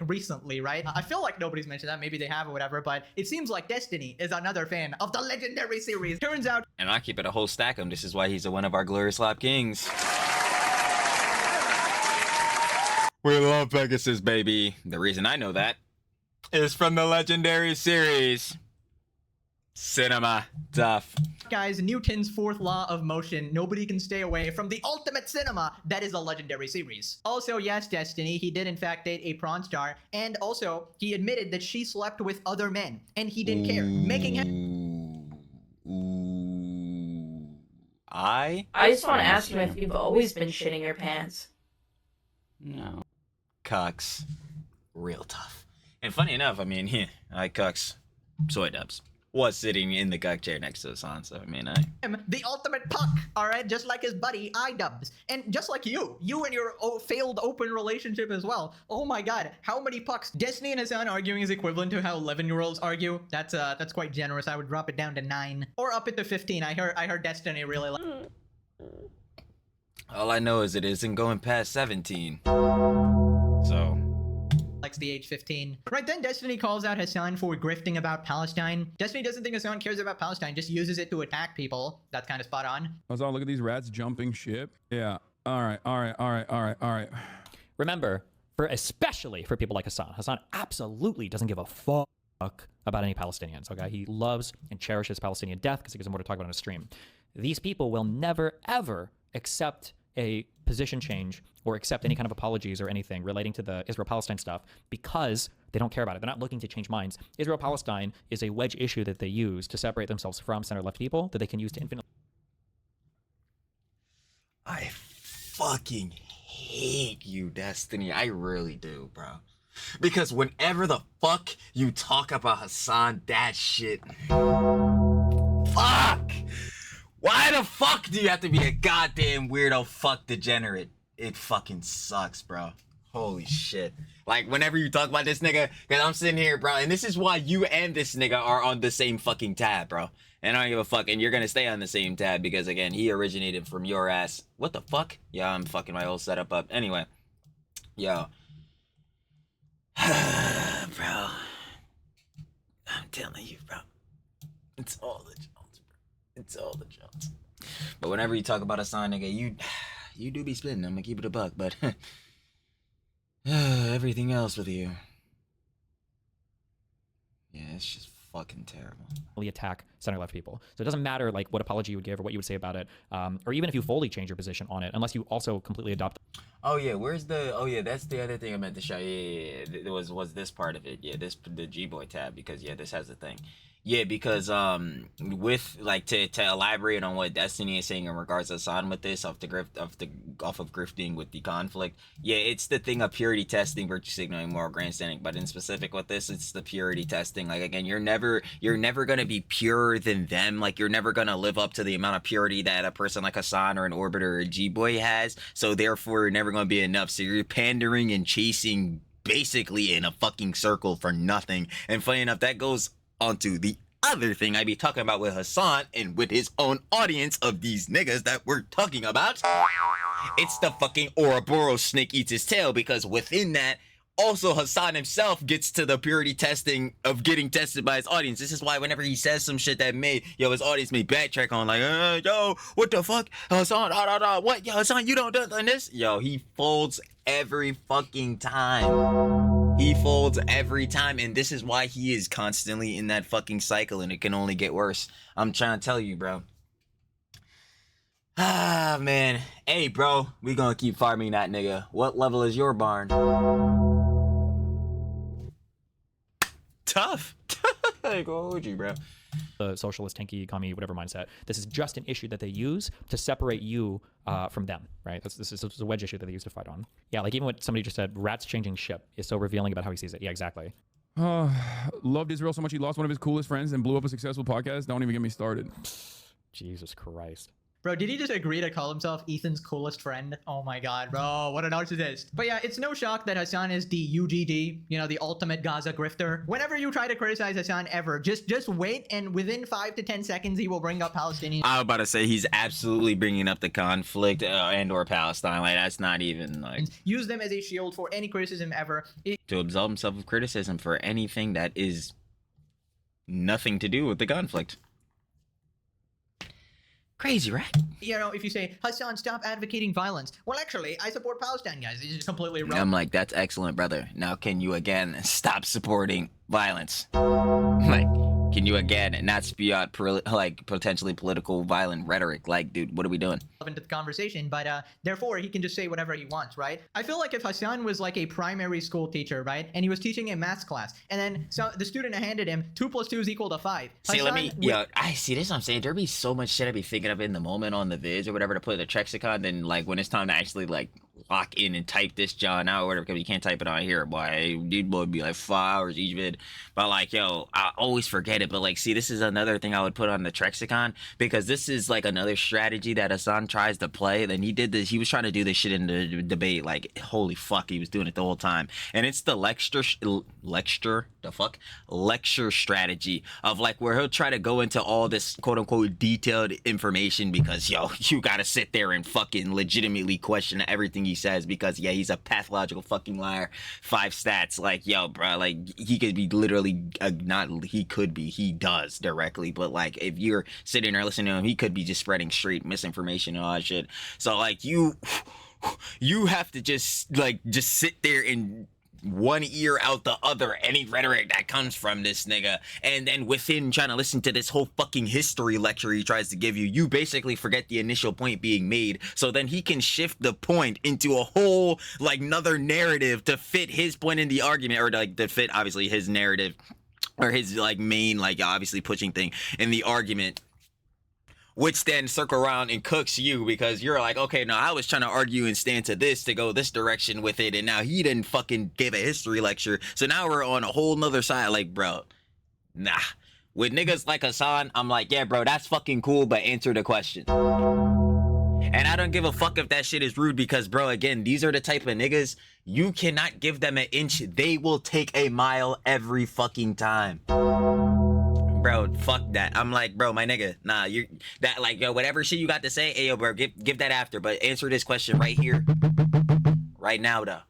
recently, right? I feel like nobody's mentioned that. Maybe they have or whatever, but it seems like Destiny is another fan of the legendary series. Turns out, and I keep it a whole stack of them. This is why he's one of our Glorious Slop Kings. We love Pegasus, baby. The reason I know that is from the legendary series Cinema Duff. guys, Newton's fourth law of motion. Nobody can stay away from the ultimate cinema that is a legendary series. Also, yes, Destiny, he did in fact date a prawn star, and also he admitted that she slept with other men, and he didn't care, making him. I just want to ask him if you've always been shitting your pants. No. Cucks. Real tough. And funny enough, I mean, I cucks soy dubs. was sitting in the gug chair next to Hasan. So I mean, him the ultimate puck, all right, just like his buddy iDubbbz, and just like you and your failed open relationship as well. Oh my god, how many pucks? Destiny and Hasan arguing is equivalent to how 11-year-olds argue. That's quite generous. I would drop it down to 9 or up it to 15. I heard Destiny really like. all I know is it isn't going past 17. So. Likes the age 15. Right then, Destiny calls out Hasan for grifting about Palestine. Destiny doesn't think Hasan cares about Palestine, just uses it to attack people. That's kind of spot on. Hasan, look at these rats jumping ship. Yeah. All right. Remember, especially for people like Hasan absolutely doesn't give a fuck about any Palestinians, okay? He loves and cherishes Palestinian death because he gives them more to talk about on a stream. These people will never, ever accept a position change or accept any kind of apologies or anything relating to the Israel-Palestine stuff because they don't care about it. They're not looking to change minds. Israel-Palestine is a wedge issue that they use to separate themselves from center-left people that they can use to infinitely... I fucking hate you, Destiny. I really do, bro. Because whenever the fuck you talk about Hasan, that shit... Fuck! Why the fuck do you have to be a goddamn weirdo fuck degenerate? It fucking sucks, bro. Holy shit. Like, whenever you talk about this nigga, because I'm sitting here, bro, and this is why you and this nigga are on the same fucking tab, bro. And I don't give a fuck, and you're gonna stay on the same tab because, again, he originated from your ass. What the fuck? Yeah, I'm fucking my whole setup up. Anyway. Yo. Bro. I'm telling you, bro. It's all the Jones, bro. It's all the Jones. But whenever you talk about Hasan, nigga, you do be splitting. I'm gonna keep it a buck, but everything else with you, yeah, it's just fucking terrible. Attack center-left people. So it doesn't matter like what apology you would give or what you would say about it, or even if you fully change your position on it, unless you also completely adopt. Oh yeah, where's the? Oh yeah, that's the other thing I meant to show. Yeah. It was this part of it. Yeah, the G-Boy tab, because yeah, this has a thing. Yeah, because with like to elaborate on what Destiny is saying in regards to Hasan with this off of grifting with the conflict. Yeah, it's the thing of purity testing, virtue signaling, moral grandstanding. But in specific with this, it's the purity testing. Like again, you're never gonna be purer than them. Like you're never gonna live up to the amount of purity that a person like Hasan or an Orbiter or a G-Boy has. So therefore, you're never gonna be enough. So you're pandering and chasing basically in a fucking circle for nothing. And funny enough, that goes onto the other thing I be talking about with Hasan and with his own audience of these niggas that we're talking about. It's the fucking Ouroboros snake eats his tail, because within that, also Hasan himself gets to the purity testing of getting tested by his audience. This is why whenever he says some shit that his audience may backtrack on, like, yo, what the fuck? Hasan, what? Yo, Hasan, you don't do this? Yo, he folds every fucking time. He folds every time, and this is why he is constantly in that fucking cycle, and it can only get worse. I'm trying to tell you, bro. Ah, man. Hey, bro, we gonna keep farming that nigga. What level is your barn? Tough. I go with you, bro. The socialist, tanky, commie, whatever mindset. This is just an issue that they use to separate you from them, right? This is a wedge issue that they use to fight on. Yeah, like even what somebody just said, rats changing ship is so revealing about how he sees it. Yeah, exactly. Loved Israel so much he lost one of his coolest friends and blew up a successful podcast. Don't even get me started. Jesus Christ. Bro, did he just agree to call himself Ethan's coolest friend? Oh my god, bro, what a narcissist. But yeah, it's no shock that Hasan is the UGD, you know, the ultimate Gaza grifter. Whenever you try to criticize Hasan ever, just wait, and within 5 to 10 seconds, he will bring up Palestinians. I was about to say, he's absolutely bringing up the conflict and or Palestine. Like, that's not even, like... Use them as a shield for any criticism ever. To absolve himself of criticism for anything that is nothing to do with the conflict. Crazy, right? You know, if you say, Hasan, stop advocating violence. Well, actually, I support Palestine, guys. It's just completely wrong. I'm like, that's excellent, brother. Now, can you again stop supporting violence? Like, can you again not spew out potentially political violent rhetoric? Like, dude, what are we doing? Into the conversation, but therefore he can just say whatever he wants, right? I feel like if Hasan was like a primary school teacher, right, and he was teaching a math class, and then the student handed him 2 + 2 = 5. See, I see this. I'm saying there'd be so much shit I'd be thinking of in the moment on the vids or whatever to put in the lexicon. Then like when it's time to actually like lock in and type this John out or whatever, because you can't type it on here, boy. These boy be like 5 hours each vid. But like, yo, I always forget it. But like, see, this is another thing I would put on the Trexicon, because this is like another strategy that Hasan tries to play. Then he did this. He was trying to do this shit in the debate. Like, holy fuck, he was doing it the whole time. And it's the lecture strategy of like where he'll try to go into all this quote unquote detailed information because, yo, you gotta sit there and fucking legitimately question everything he says because, yeah, he's a pathological fucking liar. 5 stats. Like, yo, bro, like, he could be literally, he does directly, but like, if you're sitting there listening to him, he could be just spreading straight misinformation and all that shit. So like, you have to just sit there and one ear out the other any rhetoric that comes from this nigga, and then within trying to listen to this whole fucking history lecture he tries to give you, you basically forget the initial point being made, so then he can shift the point into a whole like another narrative to fit his point in the argument, or like to fit obviously his narrative or his like main like obviously pushing thing in the argument, which then circle around and cooks you because you're like, okay, now I was trying to argue and stand to this to go this direction with it, and now he didn't fucking give a history lecture, so now we're on a whole nother side. Like, bro, nah. With niggas like Hasan, I'm like, yeah, bro, that's fucking cool, but answer the question. And I don't give a fuck if that shit is rude because, bro, again, these are the type of niggas, you cannot give them an inch, they will take a mile every fucking time. Bro, fuck that. I'm like, bro, my nigga, nah, you're that like, yo, whatever shit you got to say, hey, yo, bro, give that after, but answer this question right here, right now, though.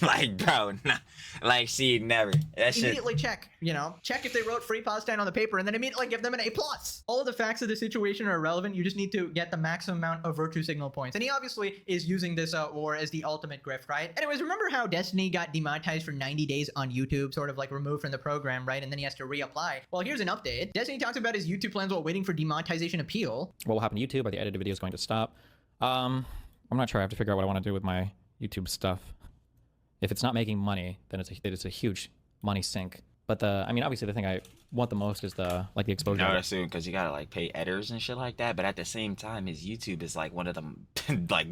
Like, bro, nah, like, see, never. That shit. Immediately check, check if they wrote free Palestine on the paper, and then immediately give them an A+. All of the facts of the situation are irrelevant. You just need to get the maximum amount of virtue signal points. And he obviously is using this war as the ultimate grift, right? Anyways, remember how Destiny got demonetized for 90 days on YouTube, sort of like removed from the program, right? And then he has to reapply. Well, here's an update. Destiny talks about his YouTube plans while waiting for demonetization appeal. What will happen to YouTube? Are the edited videos going to stop? I'm not sure. I have to figure out what I want to do with my YouTube stuff. If it's not making money, then it's a huge money sink. But obviously the thing I want the most is the exposure. I would assume because you gotta like pay editors and shit like that. But at the same time, his YouTube is like one of them, like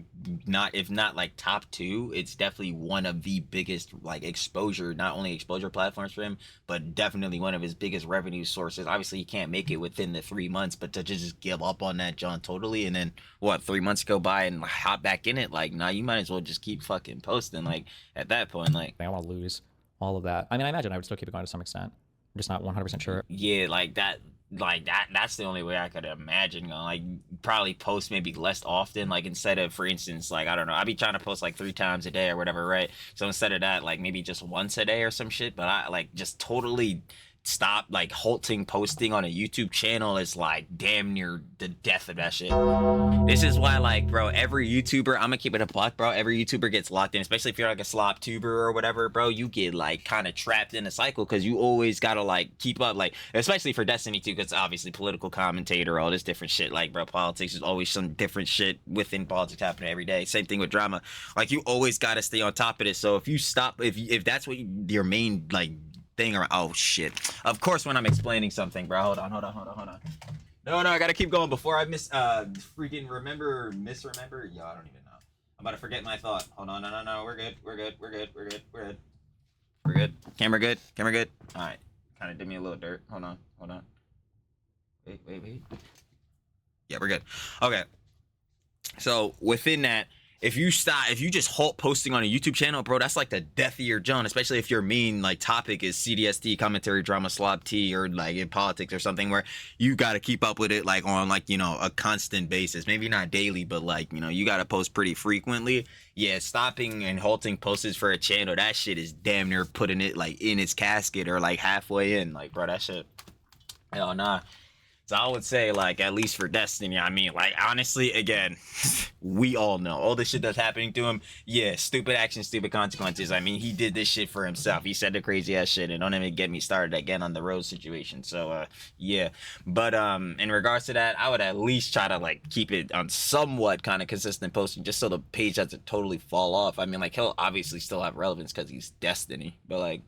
if not like top 2, it's definitely one of the biggest like exposure, not only exposure platforms for him, but definitely one of his biggest revenue sources. Obviously, he can't make it within the 3 months, but to just give up on that, John, totally, and then 3 months go by and hop back in it, like, nah, you might as well just keep fucking posting. Like at that point, like, I want to lose all of that. I imagine I would still keep it going to some extent. I'm just not 100% sure. Yeah, that's the only way I could imagine going. Like, probably post maybe less often. Like, instead of, for instance, like, I don't know, I'd be trying to post like 3 times a day or whatever, right? So instead of that, like maybe just once a day or some shit. But I like just totally stop like halting posting on a YouTube channel is like damn near the death of that shit. This is why, like, bro, every YouTuber, I'm gonna keep it a buck, bro, every YouTuber gets locked in, especially if you're like a slop tuber or whatever, bro. You get like kind of trapped in a cycle because you always gotta like keep up, like, especially for Destiny too, because obviously political commentator, all this different shit, like, bro, politics is always some different shit within politics happening every day. Same thing with drama, like, you always gotta stay on top of this. So if you stop, if that's what your main like thing, or oh shit, of course when I'm explaining something, bro, hold on. No, I gotta keep going before I misremember. Yo, I don't even know. I'm about to forget my thought. Hold on, no, we're good. Camera good. All right, kind of did me a little dirt. Hold on. Wait. Yeah, we're good. Okay. So within that, if you just halt posting on a YouTube channel, bro, that's like the death of your John, especially if your main like topic is CDST, commentary, drama, slob tea, or like in politics or something where you got to keep up with it like on like, a constant basis, maybe not daily, but like, you got to post pretty frequently. Yeah, stopping and halting posts for a channel, that shit is damn near putting it like in its casket or like halfway in. Like, bro, that shit, hell nah. So I would say, like, at least for Destiny, I mean, like, honestly, again, we all know all the shit that's happening to him. Yeah, stupid actions, stupid consequences. I mean, he did this shit for himself. He said the crazy ass shit, and don't even get me started again on the road situation. So, yeah. But in regards to that, I would at least try to like keep it on somewhat kind of consistent posting, just so the page doesn't totally fall off. I mean, like, he'll obviously still have relevance because he's Destiny, but like,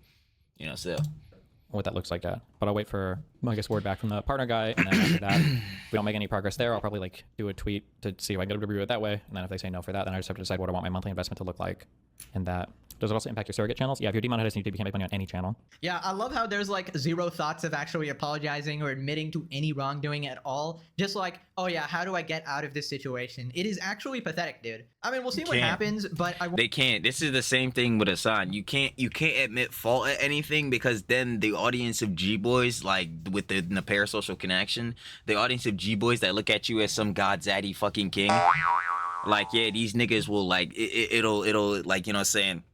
still. what that looks like yet. But I'll wait for, I guess, word back from the partner guy, and then after that, if we don't make any progress there, I'll probably like do a tweet to see if I can get a review it that way. And then if they say no for that, then I just have to decide what I want my monthly investment to look like. And that does it also impact your surrogate channels? Yeah, if you're demonetized on YouTube, you can't make money on any channel. Yeah, I love how there's like zero thoughts of actually apologizing or admitting to any wrongdoing at all. Just like, oh yeah, how do I get out of this situation? It is actually pathetic, dude. I mean, we'll see what happens, but they can't. This is the same thing with Hasan. You can't admit fault at anything, because then the audience of G-boys, like with the parasocial connection, the audience of G-boys that look at you as some godzaddy fucking king, like, yeah, these niggas will like it'll like, you know what I'm saying,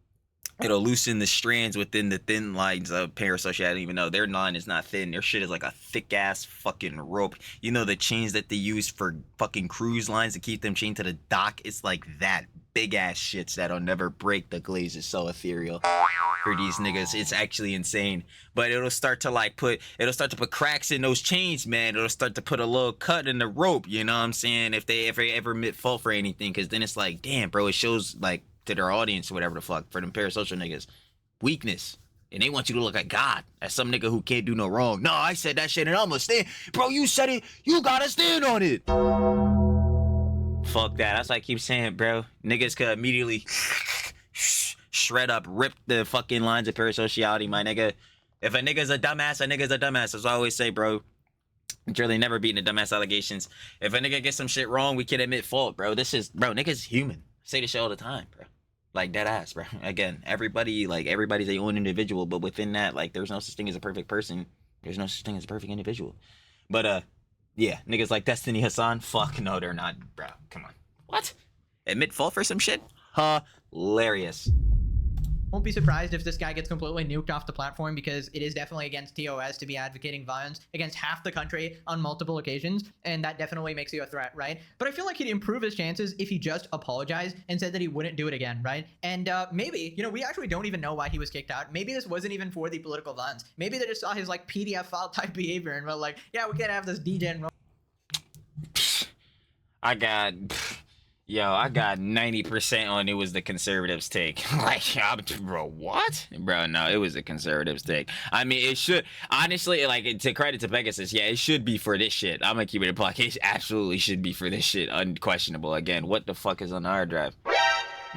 it'll loosen the strands within the thin lines of parasocial. I don't even know. Their line is not thin. Their shit is like a thick ass fucking rope. You know the chains that they use for fucking cruise lines to keep them chained to the dock? It's like that. Big ass shits that'll never break. The glaze is so ethereal for these niggas. It's actually insane. But it'll start to put cracks in those chains, man. It'll start to put a little cut in the rope, you know what I'm saying? If they ever admit fault for anything, because then it's like, damn, bro, it shows like to their audience or whatever the fuck, for them parasocial niggas, weakness. And they want you to look like God, as some nigga who can't do no wrong. No, I said that shit and I'm gonna stand. Bro, you said it, you gotta stand on it. Fuck that. That's why I keep saying, bro. Niggas could immediately shred up, rip the fucking lines of parasociality, my nigga. If a nigga's a dumbass, a nigga's a dumbass. As I always say, bro. It's really never beating the dumbass allegations. If a nigga gets some shit wrong, we can admit fault, bro. Nigga's human. I say this shit all the time, bro. Like, dead ass, bro. Again, everybody's their own individual, but within that, like, there's no such thing as a perfect person. There's no such thing as a perfect individual. But, yeah, niggas like Destiny Hasan, fuck no, they're not, bro. Come on. What? Admit fault for some shit? Hilarious. Won't be surprised if this guy gets completely nuked off the platform, because it is definitely against TOS to be advocating violence against half the country on multiple occasions, and that definitely makes you a threat, right? But I feel like he'd improve his chances if he just apologized and said that he wouldn't do it again, right? And maybe, you know, we actually don't even know why he was kicked out. Maybe this wasn't even for the political violence. Maybe they just saw his like PDF file type behavior and were like, yeah, we can't have this degen. I got 90% on it was the conservatives' take. Like, bro, what? Bro, no, it was the conservatives' take. I mean, it should, honestly, like, to credit to Pegasus, yeah, it should be for this shit. I'm gonna keep it a block. It absolutely should be for this shit. Unquestionable. Again, what the fuck is on the hard drive?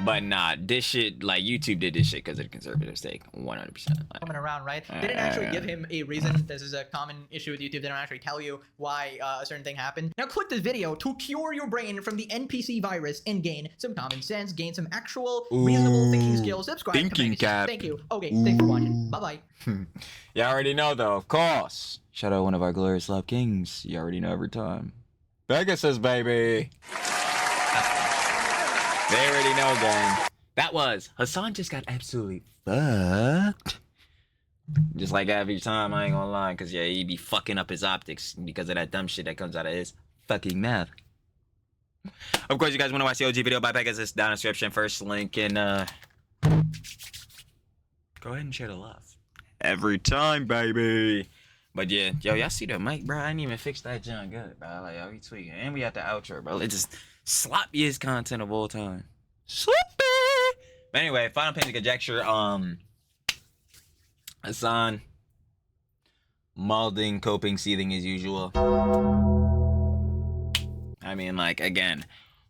But nah, this shit, like, YouTube did this shit because of the conservatives' take. 100%. Coming around, right? They didn't actually give him a reason. This is a common issue with YouTube. They don't actually tell you why a certain thing happened. Now click this video to cure your brain from the NPC virus and gain some common sense, gain some actual reasonable thinking skills. Subscribe. Thinking cap. Thank you. Okay, thanks for watching. Bye-bye. You already know, though, of course. Shout out one of our glorious love kings. You already know every time. Pegasus, baby. They already know, gang. That was Hasan just got absolutely fucked. Just like every time, I ain't gonna lie, because yeah, he be fucking up his optics because of that dumb shit that comes out of his fucking mouth. Of course, you guys want to watch the OG video by Pegasus down in the description. First link, and go ahead and share the love. Every time, baby. But yeah, yo, y'all see the mic, bro? I didn't even fix that junk good, bro. Like, yo, we tweaking. And we got the outro, bro. It's just sloppiest content of all time. Sloppy! But anyway, final opinion conjecture. Hasan molding, coping, seething as usual. I mean, like, again,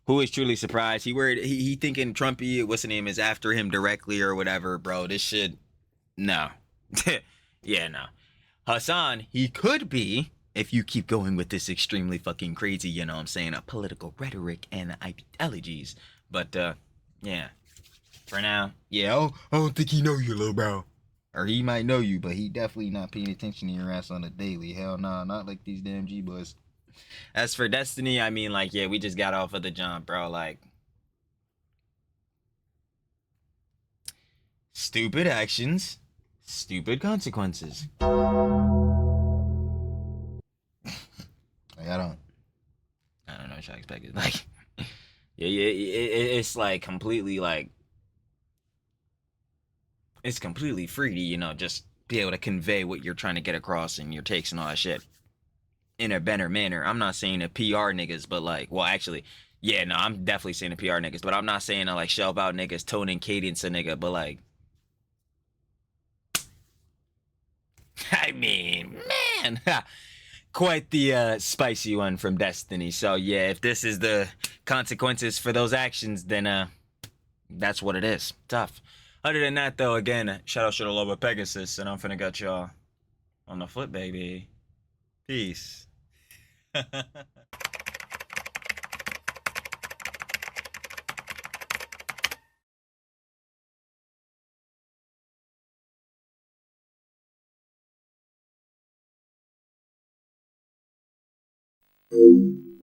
who is truly surprised? He thinking Trumpy, what's the name, is after him directly or whatever, bro. This shit, no. Yeah, no. Hasan, he could be, if you keep going with this extremely fucking crazy, you know what I'm saying, a political rhetoric and ideologies. But, yeah. For now, yeah, I don't think he know you, little bro. Or he might know you, but he definitely not paying attention to your ass on a daily. Hell nah, not like these damn G-boys. As for Destiny, I mean, like, yeah, we just got off of the jump, bro. Like, stupid actions, stupid consequences. Like, I don't know what y'all expected. Like, it's like completely, like, it's completely free to, you know, just be able to convey what you're trying to get across and your takes and all that shit in a better manner. I'm not saying the PR niggas, but like, well, actually, yeah, no, I'm definitely saying the PR niggas, but I'm not saying to like shelve out niggas, tone and cadence a nigga, but like, I mean, man, quite the spicy one from Destiny. So yeah, if this is the consequences for those actions, then that's what it is. Tough. Other than that, though, again, shout out to the love of Pegasus, and I'm finna got y'all on the flip, baby. Peace.